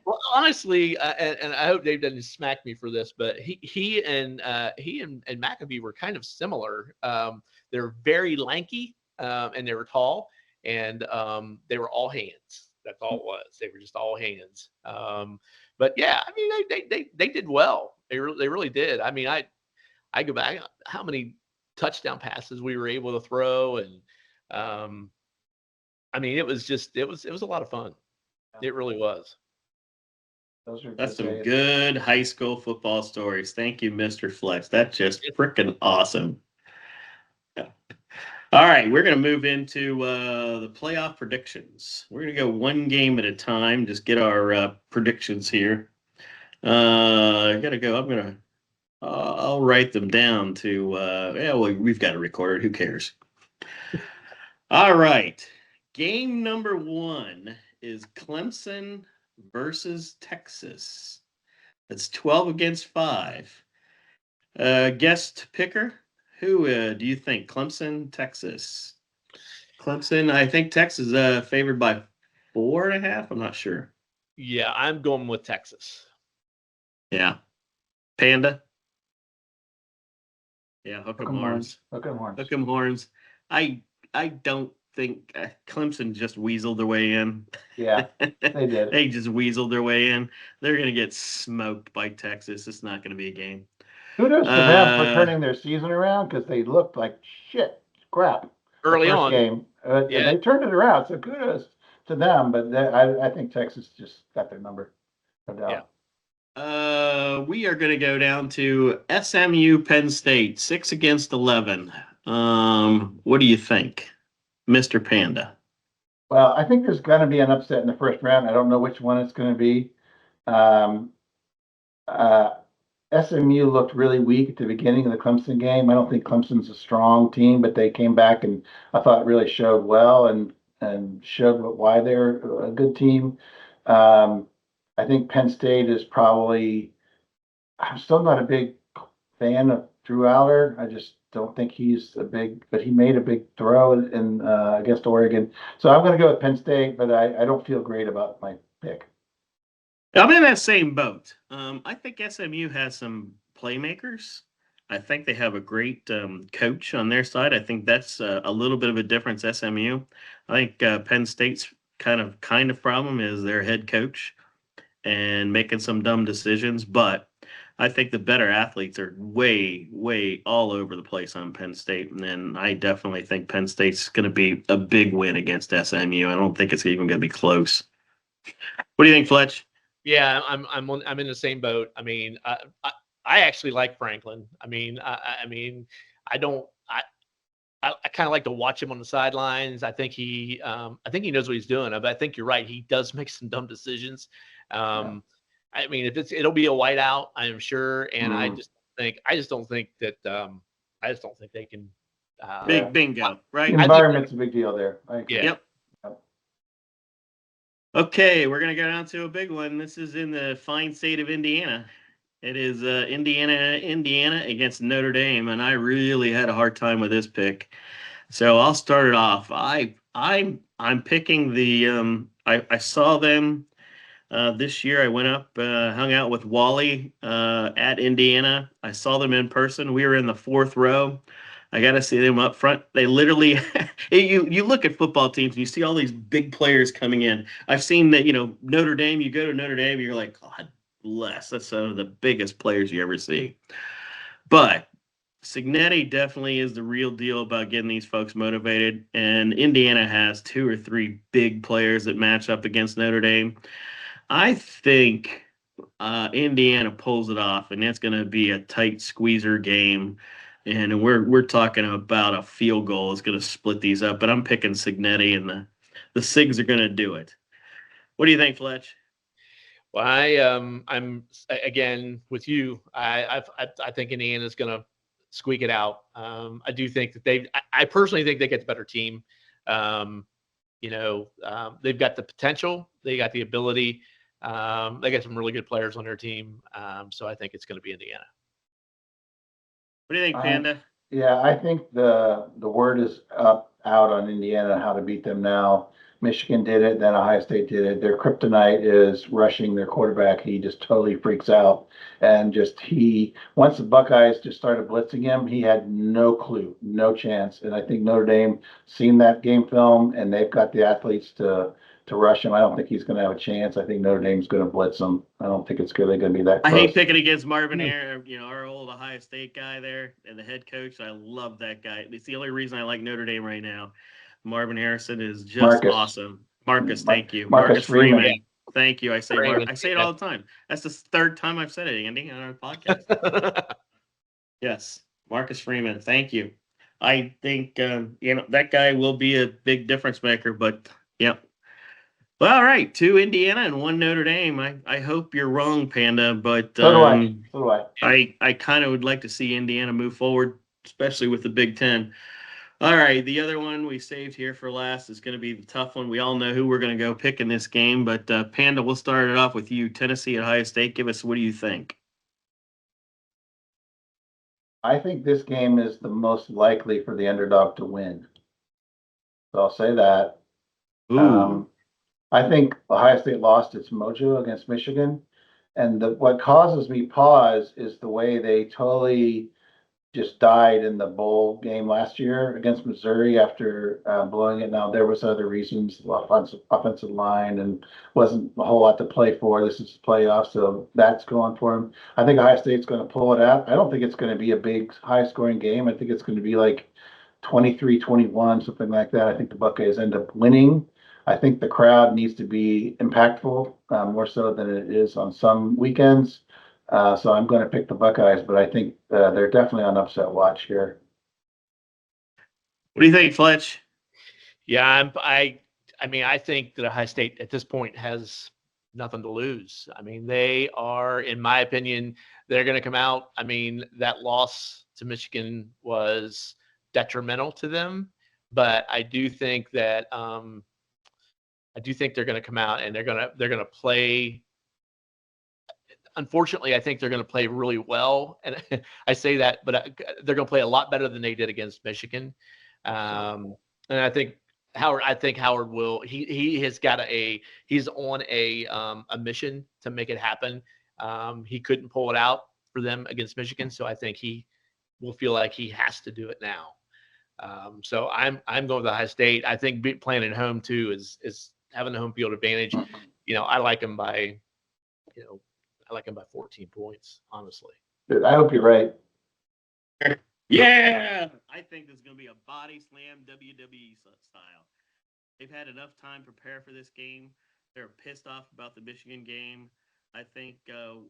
Well, honestly, and I hope Dave doesn't smack me for this, but he and McAfee were kind of similar. They're very lanky, and they were tall, and they were all hands. That's all it was. They were just all hands. But yeah, I mean, they did well. They really did. I mean, I go back how many touchdown passes we were able to throw, and I mean, it was a lot of fun. It really was. Those are That's good some days. good high school football stories. Thank you, Mr. Fletch. That's just freaking awesome. Yeah. All right, we're going to move into the playoff predictions. We're going to go one game at a time, just get our predictions here. I got to go. I'll write them down to, well, we've got a recorder. Who cares? All right. Game number 1 is Clemson versus Texas. That's 12 against 5. Guest picker, who do you think? Clemson, Texas. Clemson, I think Texas is favored by 4.5. I'm not sure. Yeah, I'm going with Texas. Yeah. Panda. Yeah, hook 'em horns. Hook 'em horns. Hook 'em horns. I don't think Clemson just weaseled their way in. Yeah, they did. They just weaseled their way in. They're going to get smoked by Texas. It's not going to be a game. Kudos to them for turning their season around because they looked like crap Early the first on. game. And they turned it around, so kudos to them. But I think Texas just got their number. No doubt. Yeah. We are going to go down to SMU Penn State, 6 against 11. What do you think, Mr. Panda? Well, I think there's going to be an upset in the first round. I don't know which one it's going to be. SMU looked really weak at the beginning of the Clemson game. I don't think Clemson's a strong team, but they came back and I thought really showed well and showed why they're a good team. I think Penn State is probably. I'm still not a big fan of Drew Aller. I just don't think he's a big, but he made a big throw in against Oregon. So I'm going to go with Penn State, but I don't feel great about my pick. I'm in that same boat. I think SMU has some playmakers. I think they have a great coach on their side. I think that's a little bit of a difference. SMU. I think Penn State's kind of problem is their head coach and making some dumb decisions. But I think the better athletes are way, way all over the place on Penn State. And then I definitely think Penn State's going to be a big win against SMU. I don't think it's even going to be close. What do you think, Fletch? Yeah, I'm in the same boat. I mean, I actually like Franklin. I mean, I don't. I kind of like to watch him on the sidelines. I think he knows what he's doing. But I think you're right. He does make some dumb decisions. I mean, it'll be a whiteout, I'm sure. And I just don't think that they can. Big bingo, right? The environment's a big deal there. Yep. Okay, we're going to go down to a big one. This is in the fine state of Indiana. It is Indiana against Notre Dame, and I really had a hard time with this pick. So I'll start it off. I'm picking the I saw them this year. I went up, hung out with Wally at Indiana. I saw them in person. We were in the 4th row. I got to see them up front. They literally, you look at football teams and you see all these big players coming in. I've seen that, Notre Dame, you go to Notre Dame, you're like, God bless. That's some of the biggest players you ever see. But Cignetti definitely is the real deal about getting these folks motivated. And Indiana has 2 or 3 big players that match up against Notre Dame. I think Indiana pulls it off, and it's going to be a tight squeezer game. And we're talking about a field goal is going to split these up, but I'm picking Cignetti, and the Sigs are going to do it. What do you think, Fletch? Well, I'm again with you. I think Indiana's going to squeak it out. I do think that I personally think they get the better team. They've got the potential, they got the ability. They got some really good players on their team. So I think it's going to be Indiana. What do you think, Panda? Yeah, I think the word is out on Indiana how to beat them now. Michigan did it, then Ohio State did it. Their kryptonite is rushing their quarterback. He just totally freaks out. And once the Buckeyes just started blitzing him, he had no clue, no chance. And I think Notre Dame seen that game film, and they've got the athletes to rush him. I don't think he's going to have a chance. I think Notre Dame's going to blitz him. I don't think it's really going to be that close. I hate picking against Marvin Harris, our old Ohio State guy there, and the head coach. I love that guy. It's the only reason I like Notre Dame right now. Marvin Harrison is just awesome. Marcus, thank you. Marcus Freeman. Thank you. I say Freeman, I say it all the time. That's the third time I've said it, Andy, on our podcast. Yes, Marcus Freeman. Thank you. I think that guy will be a big difference maker. But yeah. Well, all right. 2 Indiana and 1 Notre Dame. I hope you're wrong, Panda. But So do I. So do I. I kind of would like to see Indiana move forward, especially with the Big Ten. All right, the other one we saved here for last is going to be the tough one. We all know who we're going to go pick in this game, but Panda, we'll start it off with you. Tennessee at Ohio State. Give us, what do you think? I think this game is the most likely for the underdog to win. So I'll say that. Ooh, I think Ohio State lost its mojo against Michigan. And what causes me pause is the way they totally just died in the bowl game last year against Missouri after blowing it. Now there was other reasons, offensive line, and wasn't a whole lot to play for. This is playoffs, so that's going for them. I think Ohio State's going to pull it out. I don't think it's going to be a big, high-scoring game. I think it's going to be like 23-21, something like that. I think the Buckeyes end up winning. I think the crowd needs to be impactful, more so than it is on some weekends. So I'm going to pick the Buckeyes, but I think they're definitely on upset watch here. what do you think, Fletch? Yeah, I mean, I think that Ohio State at this point has nothing to lose. I mean, they are, in my opinion, they're going to come out. I mean, that loss to Michigan was detrimental to them, but I do think that they're going to come out and they're going to play. Unfortunately, I think they're going to play really well, and I say that, but they're going to play a lot better than they did against Michigan. And I think Howard will. He has got he's on a mission to make it happen. He couldn't pull it out for them against Michigan, so I think he will feel like he has to do it now. So I'm going with Ohio State. I think playing at home too is having the home field advantage. I like him by 14 points, honestly. Dude, I hope you're right. Yeah, I think this is going to be a body slam WWE style. They've had enough time to prepare for this game. They're pissed off about the Michigan game. I think Kelly's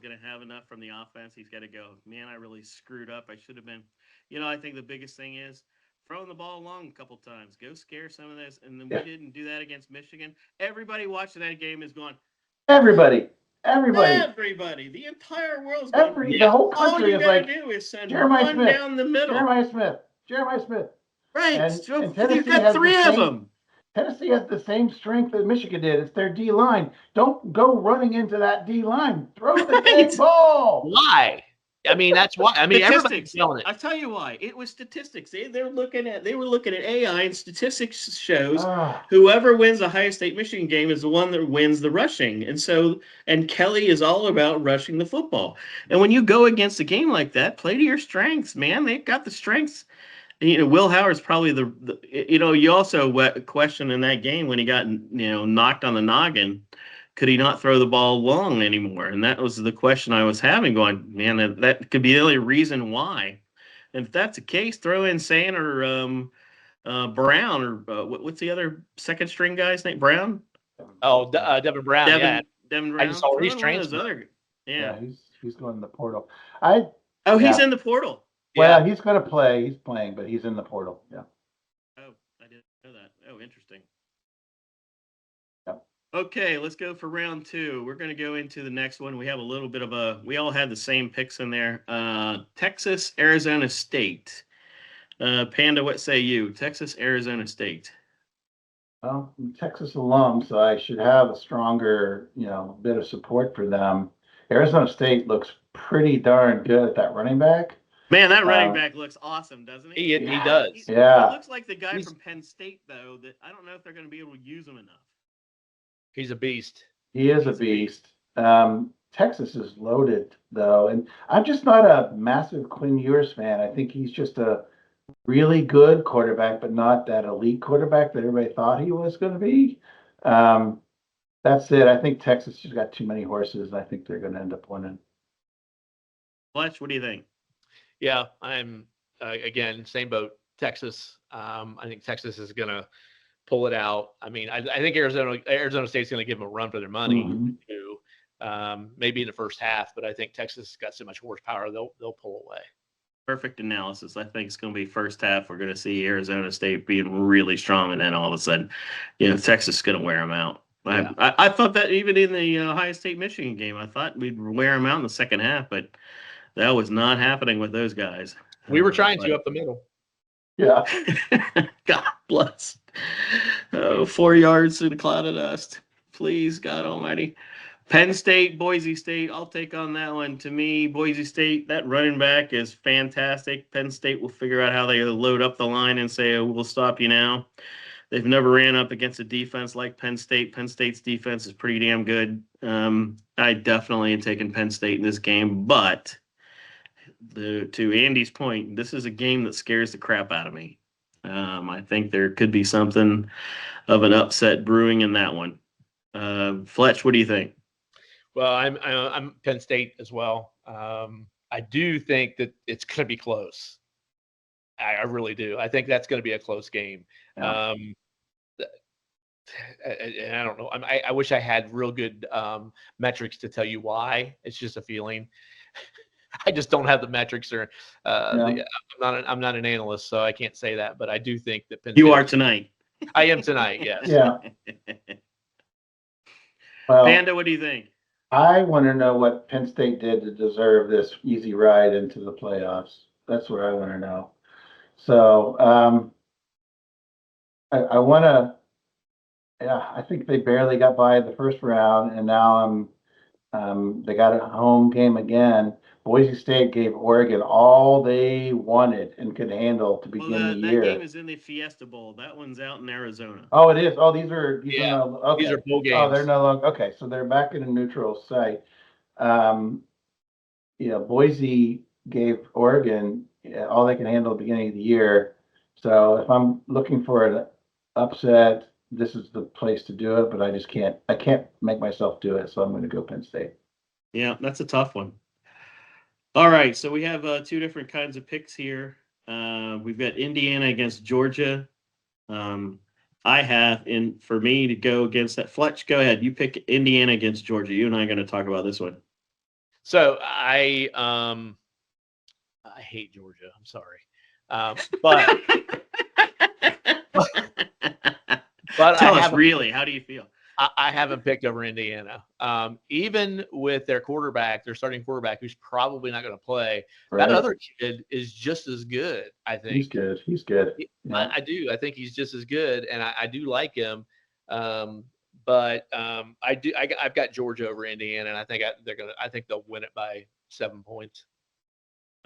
going to have enough from the offense. He's got to go, man, I really screwed up. I should have been. I think the biggest thing is throwing the ball long a couple times. Go scare some of this. And then we didn't do that against Michigan. Everybody watching that game is going, Everybody. the entire world's going, the whole country is like, do is send one Smith, down the middle. Jeremiah Smith. Right. And Tennessee you've got 3 of them. Tennessee has the same strength that Michigan did. It's their D line. Don't go running into that D line. Throw the damn ball. Why? I mean, that's why. I mean, everybody's telling it. I'll tell you why. It was statistics. They were looking at AI, and statistics shows whoever wins the Ohio State Michigan game is the one that wins the rushing. And Kelly is all about rushing the football. And when you go against a game like that, play to your strengths, man. They've got the strengths. Will Howard's probably you also question in that game when he got knocked on the noggin. Could he not throw the ball long anymore? And that was the question I was having, going, man, that could be the only reason why. And if that's the case, throw in Sand or Brown or what's the other second string guy's name? Brown? Oh, Devin Brown. Devin Brown. I just saw he's transferred. Yeah, he's going in the portal. He's in the portal. Well, he's going to play. He's playing, but he's in the portal. Yeah. Oh, I didn't know that. Oh, interesting. Yep. Okay, let's go for round 2. We're going to go into the next one. We have a little bit of we all had the same picks in there. Texas, Arizona State. Panda, what say you? Texas, Arizona State. Well, I'm Texas alum, so I should have a stronger, bit of support for them. Arizona State looks pretty darn good at that running back. Man, that running back looks awesome, doesn't he? He does. He looks like the guy from Penn State, though, that I don't know if they're going to be able to use him enough. He's a beast. He is a beast. Texas is loaded, though, and I'm just not a massive Quinn Ewers fan. I think he's just a really good quarterback, but not that elite quarterback that everybody thought he was going to be. That's it. I think Texas just got too many horses, and I think they're going to end up winning. Fletch, what do you think? Yeah, I'm again same boat. Texas. I think Texas is going to pull it out. I mean, I think Arizona State's going to give them a run for their money Mhm. too. Maybe in the first half, but I think Texas has got so much horsepower they'll pull away. Perfect analysis. I think it's going to be first half. We're going to see Arizona State being really strong, and then all of a sudden, Texas is going to wear them out. Yeah. I thought that even in the Ohio State Michigan game, I thought we'd wear them out in the second half, but that was not happening with those guys. We were trying to up the middle. Yeah. God bless. Oh, 4 yards in a cloud of dust. Please, God Almighty. Penn State, Boise State, I'll take on that one. To me, Boise State, that running back is fantastic. Penn State will figure out how they load up the line and say, oh, we'll stop you now. They've never ran up against a defense like Penn State. Penn State's defense is pretty damn good. I definitely am taking Penn State in this game, but to Andy's point, this is a game that scares the crap out of me. I think there could be something of an upset brewing in that one. Fletch, what do you think? Well, I'm Penn State as well. I do think that it's going to be close. I really do. I think that's going to be a close game. Yeah. And I don't know. I wish I had real good metrics to tell you why. It's just a feeling. I just don't have the metrics, or Yeah. I'm not an analyst, so I can't say that. But I do think that Penn You State, are tonight. I am tonight. Yes. Yeah. Well, Panda, what do you think? I want to know what Penn State did to deserve this easy ride into the playoffs. That's what I want to know. So I want to. Yeah, I think they barely got by the first round, and now they got a home game again. Boise State gave Oregon all they wanted and could handle to begin the That year. game is in the Fiesta Bowl. That one's out in Arizona. Oh, it is. Oh, these are okay. These are bowl games. Oh, they're no longer okay. So they're back in a neutral site. Boise gave Oregon all they can handle at the beginning of the year. So if I'm looking for an upset, this is the place to do it. But I just can't. I can't make myself do it. So I'm going to go Penn State. Yeah, that's a tough one. All right, so we have two different kinds of picks here. We've got Indiana against Georgia. I have for me to go against that. Fletch, go ahead. You pick Indiana against Georgia. You and I are going to talk about this one. So I hate Georgia. I'm sorry, but tell us really, how do you feel? I haven't picked over Indiana. Even with their starting quarterback, who's probably not going to play. Right. That other kid is just as good, I think. He's good. He's good. Yeah. I do. I think he's just as good, and I do like him. But I've got Georgia over Indiana, and I think I think they'll win it by 7 points.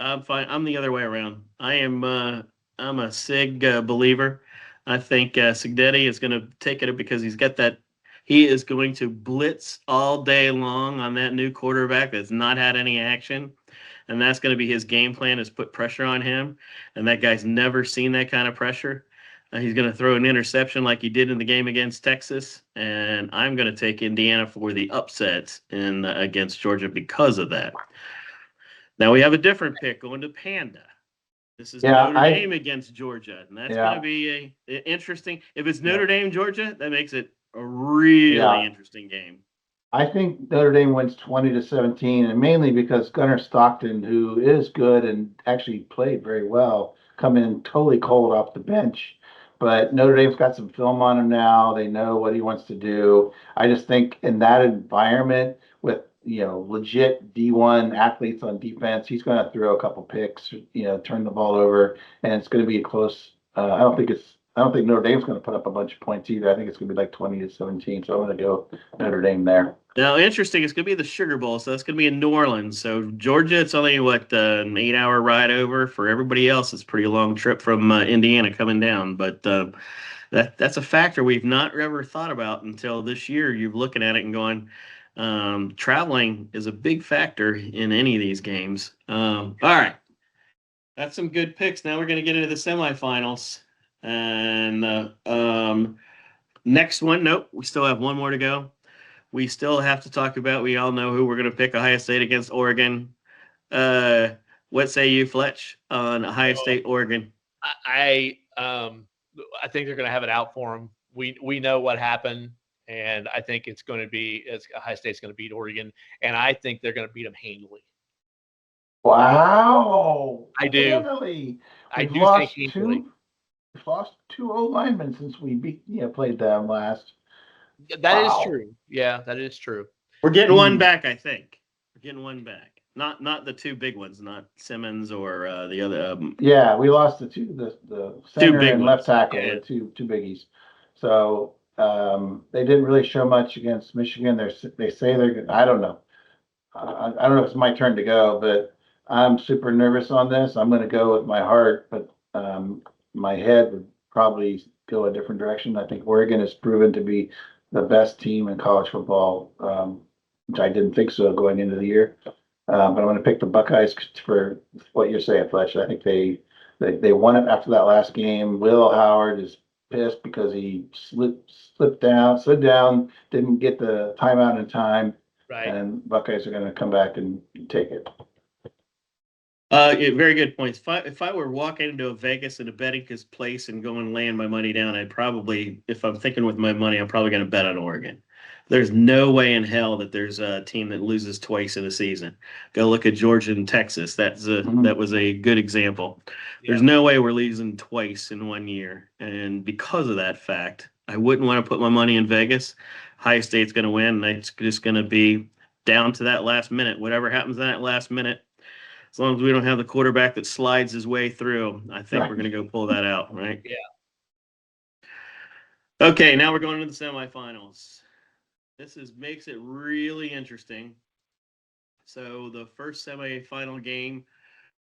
I'm fine. I'm the other way around. I'm a Sig believer. I think Signetti is going to take it because he's got that. He is going to blitz all day long on that new quarterback that's not had any action. And that's going to be his game plan, is put pressure on him. And that guy's never seen that kind of pressure. He's going to throw an interception like he did in the game against Texas. And I'm going to take Indiana for the upset against Georgia because of that. Now we have a different pick going to Panda. This is Notre Dame against Georgia. And that's going to be a interesting. If it's Notre Dame, Georgia, that makes it a really interesting game. I think Notre Dame wins 20-17, and mainly because Gunnar Stockton, who is good and actually played very well, come in totally cold off the bench. But Notre Dame's got some film on him now. They know what he wants to do. I just think in that environment with legit D1 athletes on defense, he's going to throw a couple picks, turn the ball over, and it's going to be a close. I don't think Notre Dame's going to put up a bunch of points either. I think it's going to be like 20-17. So I'm going to go Notre Dame there. Now, interesting. It's going to be the Sugar Bowl, so that's going to be in New Orleans. So Georgia, it's only an 8-hour ride over. For everybody else, it's a pretty long trip from Indiana coming down. But that's a factor we've not ever thought about until this year. You're looking at it and going, traveling is a big factor in any of these games. All right, that's some good picks. Now we're going to get into the semifinals. And next one, nope, we still have one more to go. We still have to talk about, we all know who we're going to pick, Ohio State against Oregon. What say you, Fletch, on Ohio State, Oregon? I think they're going to have it out for them we know what happened, and I think it's going to be Ohio State's going to beat Oregon, and I think they're going to beat them handily. Wow. I do. Really? I We've do think lost handily. we've lost two O linemen since we played them last. That is Wow. true. Yeah, that is true. We're getting one back, I think. We're getting one back. Not the two big ones, not Simmons or the other. Yeah, we lost the center big and ones. left tackle, Yeah. the two biggies. So they didn't really show much against Michigan. They say they're. I don't know. I don't know if it's my turn to go, but I'm super nervous on this. I'm going to go with my heart, but my head would probably go a different direction. I think Oregon has proven to be the best team in college football, which I didn't think so going into the year. But I'm going to pick the Buckeyes for what you're saying, Fletch. I think they won it after that last game. Will Howard is pissed because he slid down, didn't get the timeout in time, Right. and Buckeyes are going to come back and take it. Yeah, very good points. If I were walking into a Vegas in a betting place and going laying my money down, I'd probably, if I'm thinking with my money, I'm probably going to bet on Oregon. There's no way in hell that there's a team that loses twice in a season. Go look at Georgia and Texas. That was a good example. There's no way we're losing twice in 1 year, and because of that fact, I wouldn't want to put my money in Vegas. Ohio State's going to win, and it's just going to be down to that last minute. Whatever happens in that last minute. As long as we don't have the quarterback that slides his way through, I think we're going to go pull that out, right? Yeah. Okay, now we're going into the semifinals. This makes it really interesting. So the first semifinal game,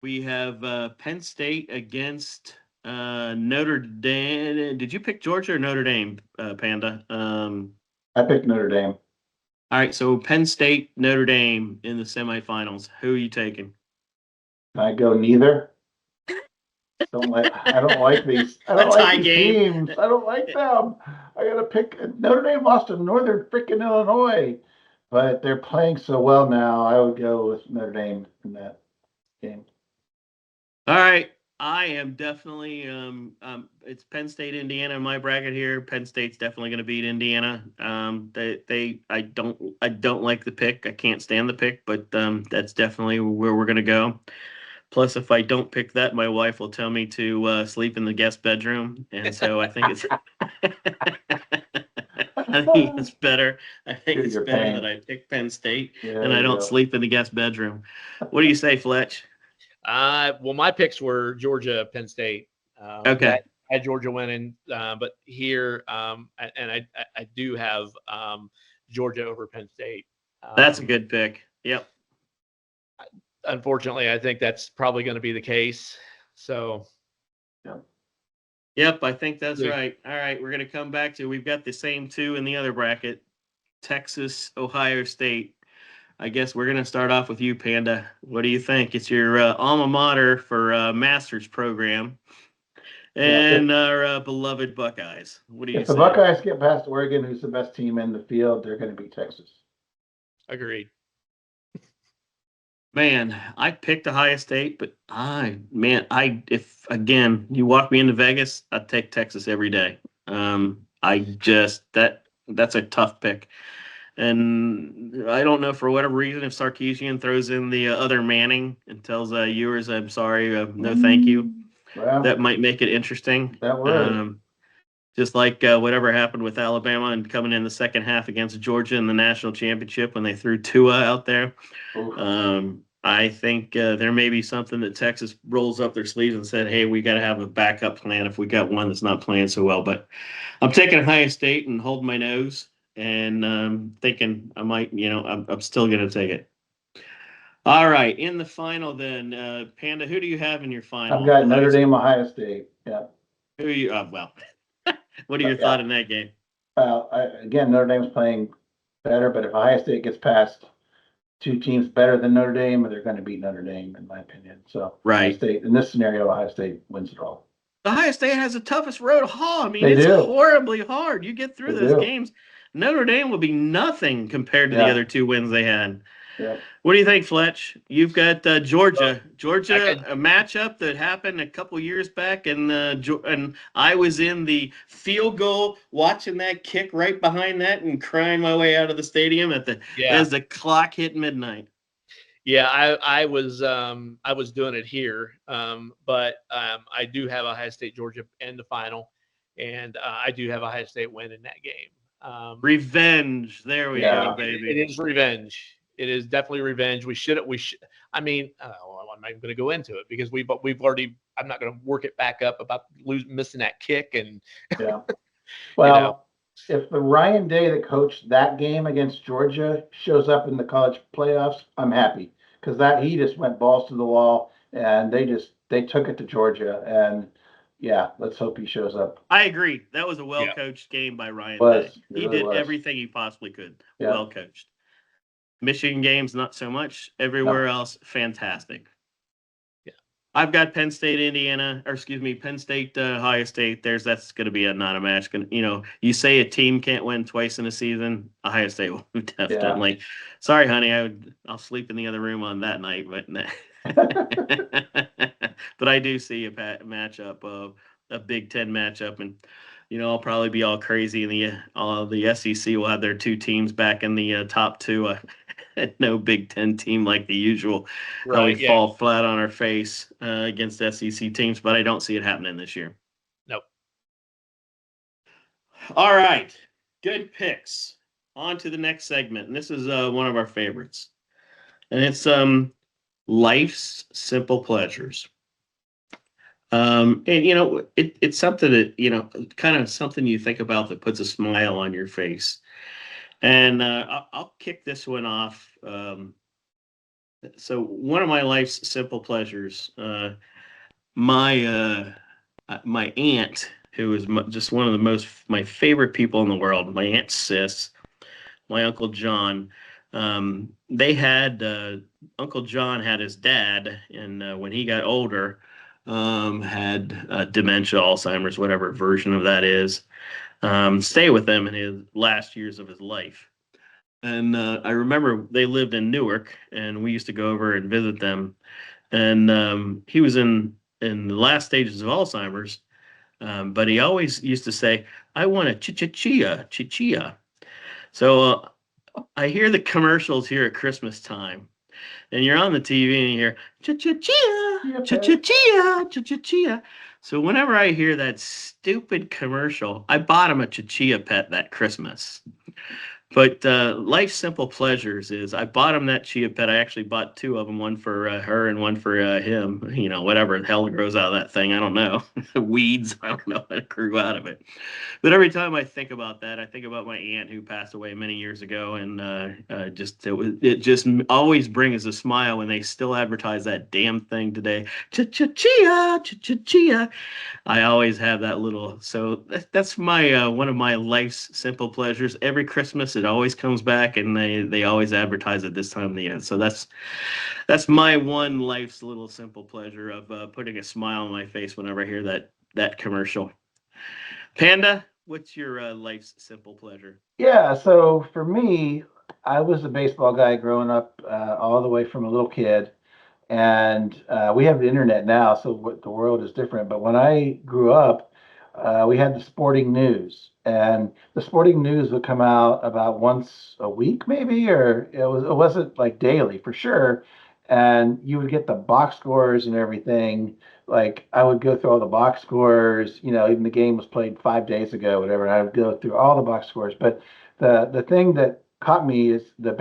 we have Penn State against Notre Dame. Did you pick Georgia or Notre Dame, Panda? I picked Notre Dame. All right, so Penn State, Notre Dame in the semifinals. Who are you taking? I go neither. I don't like these. I don't like these teams. I don't like them. I gotta pick. Notre Dame lost to Northern freaking Illinois, but they're playing so well now. I would go with Notre Dame in that game. All right. I am definitely it's Penn State, Indiana in my bracket here. Penn State's definitely going to beat Indiana. I don't like the pick. I can't stand the pick, but that's definitely where we're going to go. Plus, if I don't pick that, my wife will tell me to sleep in the guest bedroom, and so I think it's I think it's better. I think it's better that I pick Penn State and I don't sleep in the guest bedroom. What do you say, Fletch? Well, my picks were Georgia, Penn State. Okay. I had Georgia winning, but here, and I do have Georgia over Penn State. That's a good pick. Yep. Unfortunately, I think that's probably going to be the case. So. Yep, I think that's right. All right, we're going to come back to, we've got the same two in the other bracket, Texas, Ohio State. I guess we're going to start off with you, Panda. What do you think? It's your alma mater for master's program and our beloved Buckeyes. What do you say? If the Buckeyes get past Oregon, who's the best team in the field, they're going to beat Texas. Agreed. Man, I picked Ohio State, but if again you walk me into Vegas, I'd take Texas every day. That's a tough pick. And I don't know, for whatever reason, if Sarkisian throws in the other Manning and tells viewers, I'm sorry, no thank you, that might make it interesting. That would. Just like whatever happened with Alabama and coming in the second half against Georgia in the national championship when they threw Tua out there. I think there may be something that Texas rolls up their sleeves and said, hey, we got to have a backup plan if we got one that's not playing so well. But I'm taking Ohio State and holding my nose. And thinking I might, I'm still going to take it. All right, in the final then, Panda, who do you have in your final? I've got Notre Dame, Ohio State. Yeah. Who are you? Well, what are your thoughts in that game? Again, Notre Dame's playing better, but if Ohio State gets past two teams better than Notre Dame, they're going to beat Notre Dame, in my opinion. So, right. Ohio State, in this scenario, Ohio State wins it all. Ohio State has the toughest road to haul. I mean, it's horribly hard. You get through those games. Notre Dame will be nothing compared to the other two wins they had. Yeah. What do you think, Fletch? You've got Georgia. I Georgia, got a matchup that happened a couple years back, and I was in the field goal watching that kick right behind that and crying my way out of the stadium yeah. as the clock hit midnight. Yeah, I was doing it here, but I do have Ohio State Georgia in the final, and I do have Ohio State win in that game. Revenge. There we Yeah. go, It baby. is revenge. It is definitely revenge. We should. I mean, well, I'm not even going to go into it because we've already. I'm not going to work it back up about missing that kick, and Yeah. you know, Well, if the Ryan Day that coached that game against Georgia shows up in the college playoffs, I'm happy because that he just went balls to the wall and they took it to Georgia and yeah, let's hope he shows up. I agree. That was a well yeah, coached game by Ryan Day. Was it He really did was. everything he possibly could. Yeah. Well coached. Michigan games, not so much. No. Everywhere else, fantastic. yeah. I've got Penn State, Indiana, or excuse me, Penn State, Ohio State. That's going to be not a match. You say a team can't win twice in a season. Ohio State will definitely. Sorry, honey, I'll sleep in the other room on that night, but but I do see a matchup of a Big Ten matchup, and I'll probably be all crazy, and the SEC will have their two teams back in the top two. No Big Ten team like the usual. How we Right. Yeah. fall flat on our face against SEC teams, but I don't see it happening this year. Nope. All right, good picks. On to the next segment, and this is one of our favorites, and it's life's simple pleasures. And it's something that kind of something you think about that puts a smile on your face. And I'll kick this one off. So one of my life's simple pleasures, my aunt, who is just one of my favorite people in the world, my aunt Sis, my uncle John. They had Uncle John had his dad, and when he got older, had dementia, Alzheimer's, whatever version of that is, stay with them in his last years of his life. And I remember they lived in Newark, and we used to go over and visit them. And he was in the last stages of Alzheimer's, but he always used to say, "I want a chichia, chichia." So I hear the commercials here at Christmas time, and you're on the TV and you hear cha-cha-chia, cha-cha-chia, cha-cha-chia. So whenever I hear that stupid commercial, I bought him a chichia pet that Christmas. But life's simple pleasures is I bought him that chia pet. I actually bought two of them, one for her and one for him. Whatever the hell grows out of that thing, I don't know. Weeds, I don't know what grew out of it. But every time I think about that, I think about my aunt who passed away many years ago, and it just always brings a smile when they still advertise that damn thing today. Cha-cha-chia, cha-cha-chia. I always have that little. So that's my one of my life's simple pleasures. Every Christmas, it always comes back, and they always advertise it this time of the year. So that's my one life's little simple pleasure of putting a smile on my face whenever I hear that commercial. Panda, what's your life's simple pleasure? Yeah, so for me, I was a baseball guy growing up all the way from a little kid. And we have the internet now, so what the world is different. But when I grew up, we had the sporting news, and the sporting news would come out about once a week, maybe, or it wasn't like daily for sure. And you would get the box scores and everything. Like I would go through all the box scores, even the game was played 5 days ago, whatever. And I would go through all the box scores. But the thing that caught me is the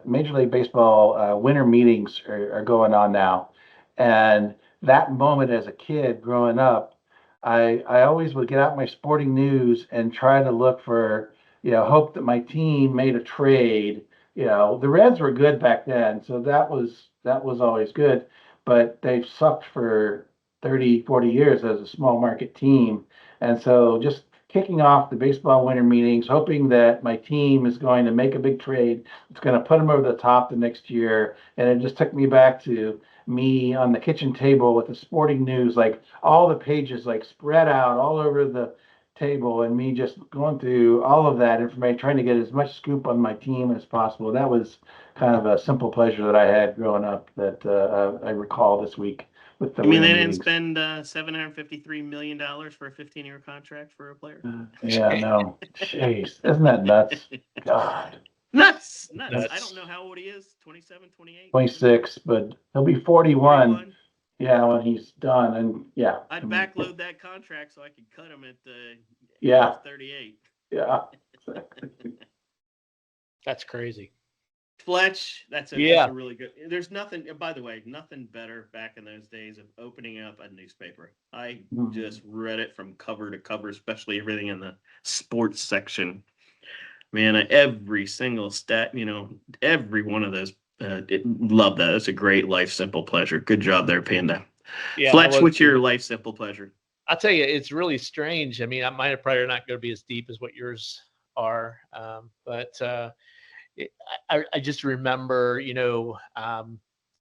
Major League Baseball winter meetings are going on now. And that moment as a kid growing up, I always would get out my sporting news and try to look for, hope that my team made a trade. The Reds were good back then, so that was always good, but they've sucked for 30, 40 years as a small market team. And so just kicking off the baseball winter meetings, hoping that my team is going to make a big trade. It's going to put them over the top the next year. And it just took me back to me on the kitchen table with the sporting news, like all the pages like spread out all over table and me just going through all of that information, trying to get as much scoop on my team as possible. That was kind of a simple pleasure that I had growing up that I recall this week with the You mean they winning didn't leagues. spend $753 million for a 15-year contract for a player? Yeah, no. Jeez, isn't that nuts? God. Nuts, nuts. I Nuts. don't know how old he is. 27, 28. 26, but he'll be 41. 41. Yeah, when he's done. And yeah, I I'd mean, backload that contract so I could cut him at Yeah. age 38. yeah. That's crazy. Fletch, that's Yeah. a really good. There's nothing, by the way, nothing better back in those days of opening up a newspaper. I just read it from cover to cover, especially everything in the sports section. Man, every single stat, every one of those, love that. That's a great life simple pleasure. Good job there, Panda. Yeah. Fletch, what's your life simple pleasure? I'll tell you, it's really strange. I mean, mine are probably not going to be as deep as what yours are, but I just remember,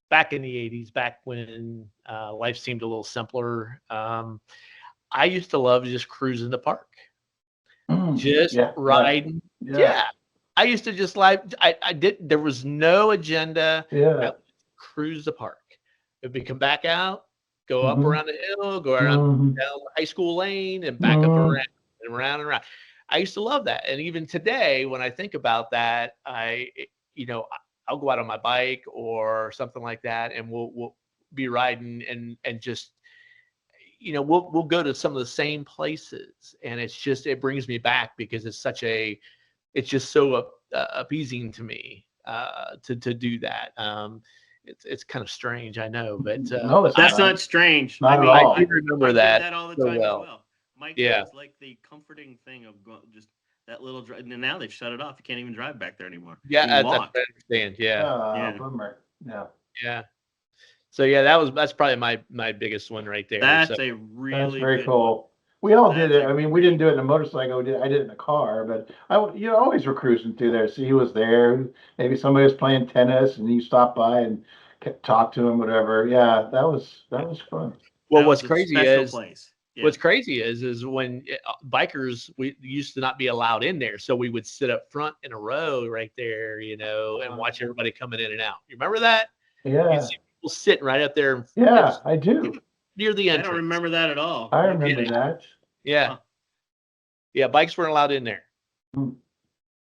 back in the '80s, back when life seemed a little simpler. I used to love just cruising the park, just riding. Yeah. I used to just I did. There was no agenda. Yeah. I would cruise the park. If we come back out, go up around the hill, go around down High School Lane, and back up around and around and around. I used to love that, and even today, when I think about that, I'll go out on my bike or something like that, and we'll be riding and just we'll go to some of the same places, and it brings me back because it's just so appeasing to me to do that. It's kind of strange, I know, but No, that's not strange. Not at I all. do remember I did that that all the so time well. as well. Mike, Yeah. it's like the comforting thing of just that little drive. And now they've shut it off. You can't even drive back there anymore. Yeah, You that's walk. what I understand. Yeah, Yeah. Bummer. Yeah. yeah. So yeah, that's probably my biggest one right there. That's So a That's really very good cool. one. We all did That's it. a I mean, we didn't do it in a motorcycle. I did it in a car, but you always were cruising through there. See who was there. Maybe somebody was playing tennis, and you stopped by and talk to him, whatever. Yeah, that was fun. well, That was a special place. Yeah. what's crazy is when bikers we used to not be allowed in there, so we would sit up front in a row right there, and watch everybody coming in and out. You remember that? Yeah. You'd see people sitting right up there. Yeah, I do. Near the I entrance. don't remember that at all. I No remember kidding. that. Yeah. Huh. Yeah, bikes weren't allowed in there.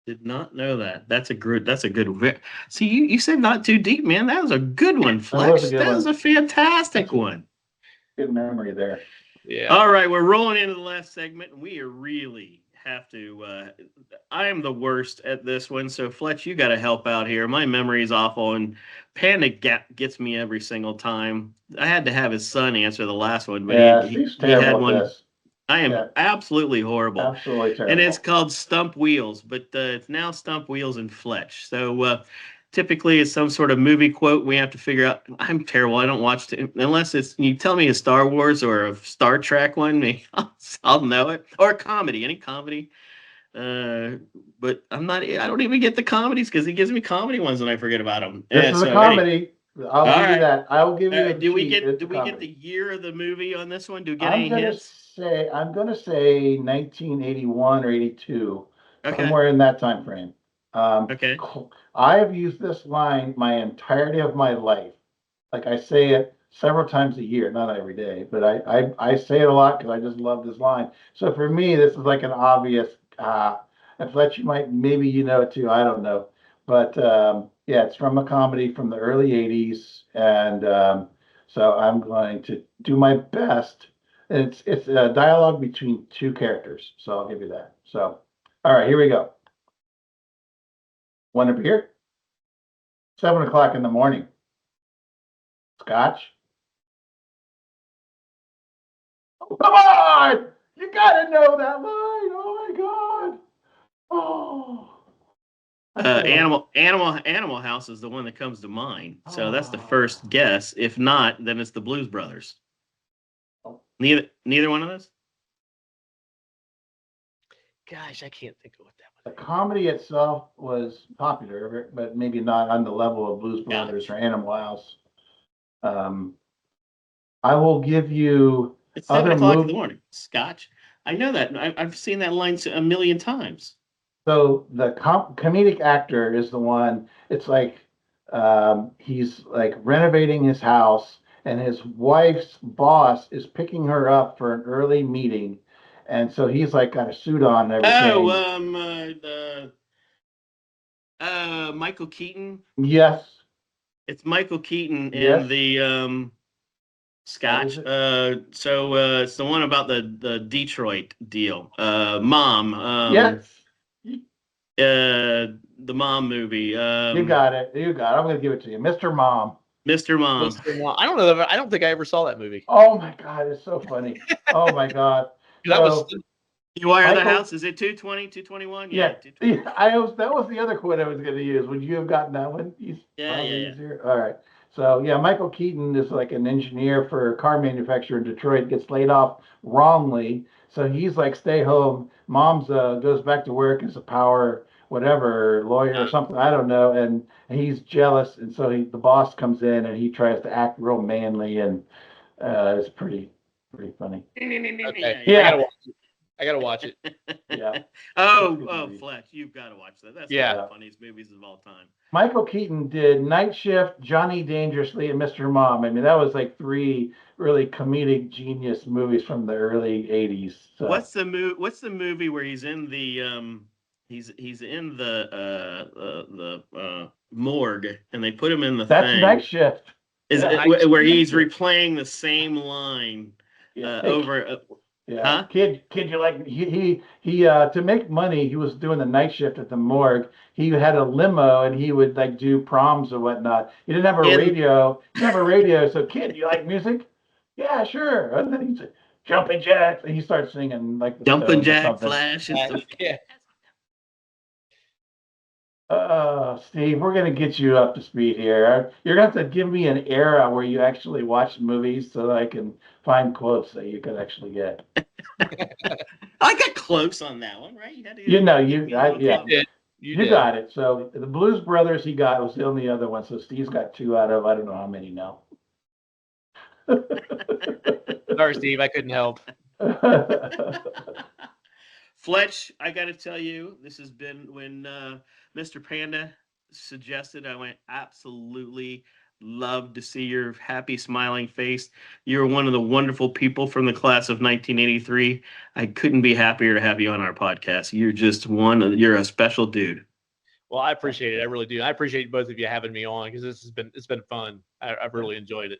Did not know that. That's a good. See, you said not too deep, man. That was a good one, Flex. That was a fantastic one. Good memory there. Yeah. All right, we're rolling into the last segment, and we really have to. I am the worst at this one, so Fletch, you got to help out here. My memory is awful, and Panda gets me every single time. I had to have his son answer the last one, but he had one. This. I am absolutely horrible. Absolutely terrible. And it's called Stump Wheels, but it's now Stump Wheels and Fletch. So typically it's some sort of movie quote we have to figure out. I'm terrible. I don't watch unless you tell me a Star Wars or a Star Trek one, maybe I'll know it. Or a comedy, any comedy. But I don't even get the comedies because he gives me comedy ones and I forget about them. This is a comedy. I'll give you that. I will give you. Do we get the year of the movie on this one? Do we get any hints? I'm gonna say 1981 or 82, Okay. somewhere in that time frame. Okay. I have used this line my entirety of my life. Like I say it several times a year, not every day, but I say it a lot because I just love this line. So for me, this is like an obvious. And Fletch, maybe you know it too. I don't know, but yeah, it's from a comedy from the early '80s, and so I'm going to do my best. And it's a dialogue between two characters, so I'll give you that. So, all right, here we go. Want a beer? 7 o'clock in the morning. Scotch? Oh, come on! You gotta know that line. Oh my God. Oh. Animal House is the one that comes to mind. So that's the first guess. If not, then it's the Blues Brothers. Neither one of those? Gosh, I can't think of what that was. The comedy itself was popular, but maybe not on the level of Blues Brothers or Animal House. I will give you it's 7 o'clock in the morning. Scotch. I know that. I've seen that line a million times. So the comedic actor is the one. It's like he's like renovating his house, and his wife's boss is picking her up for an early meeting, and so he's like got a suit on and Oh, everything. Michael Keaton. Yes, It's Michael Keaton in yes, the that is Scotch. it. It's the one about the Detroit deal. Mom. Yes, The Mom movie. you got it. You got it. I'm gonna give it to you, Mr. Mom. Mr. Mom. Mr. Mom. I don't know. I don't think I ever saw that movie. Oh my God, it's so funny. Oh my God. That was So You wire the Michael, house? Is it 220, 221? Yeah, yeah, 220. that was the other quote I was going to use. Would you have gotten that one? Yeah, yeah, Probably yeah. easier. All right. So yeah, Michael Keaton is like an engineer for a car manufacturer in Detroit, gets laid off wrongly. So he's like, stay home. Mom's goes back to work as a power whatever lawyer or something. I don't know. And he's jealous, and so the boss comes in and he tries to act real manly, and it's pretty funny. okay. Yeah, yeah. I gotta Yeah, watch it. I gotta watch it. yeah. It's a good Oh, movie. Fletch, you've got to watch that. That's one of Yeah. the Yeah. funniest movies of all time. Michael Keaton did Night Shift, Johnny Dangerously, and Mr. Mom. I mean, that was like three really comedic genius movies from the early '80s. So What's the movie where he's in the he's in the morgue and they put him in the that's Night thing? Shift. Is Yeah, it Night where Night he's Shift. replaying the same line Yeah. Hey, over? yeah, Huh? kid, you like he to make money, he was doing the night shift at the morgue. He had a limo and he would like do proms or whatnot. He didn't have a In radio. He didn't have a radio. So, kid, you like music? Yeah, sure. And then he said, "Jumping Jacks," and he starts singing like the Jumpin' Stones or Jack something. Flash is the yeah. Steve, we're gonna get you up to speed here. You're gonna have to give me an era where you actually watch movies so that I can find quotes that you could actually get. I got close on that one, right? You had to You know, give me a little yeah, something. You you did. got it. So the Blues Brothers he got was the only other one. So Steve's got two out of I don't know how many now. Sorry, Steve. I couldn't help. Fletch, I got to tell you, this has been when Mr. Panda suggested. I went, absolutely love to see your happy, smiling face. You're one of the wonderful people from the class of 1983. I couldn't be happier to have you on our podcast. You're a special dude. Well, I appreciate it. I really do. I appreciate both of you having me on because it's been fun. I've really enjoyed it.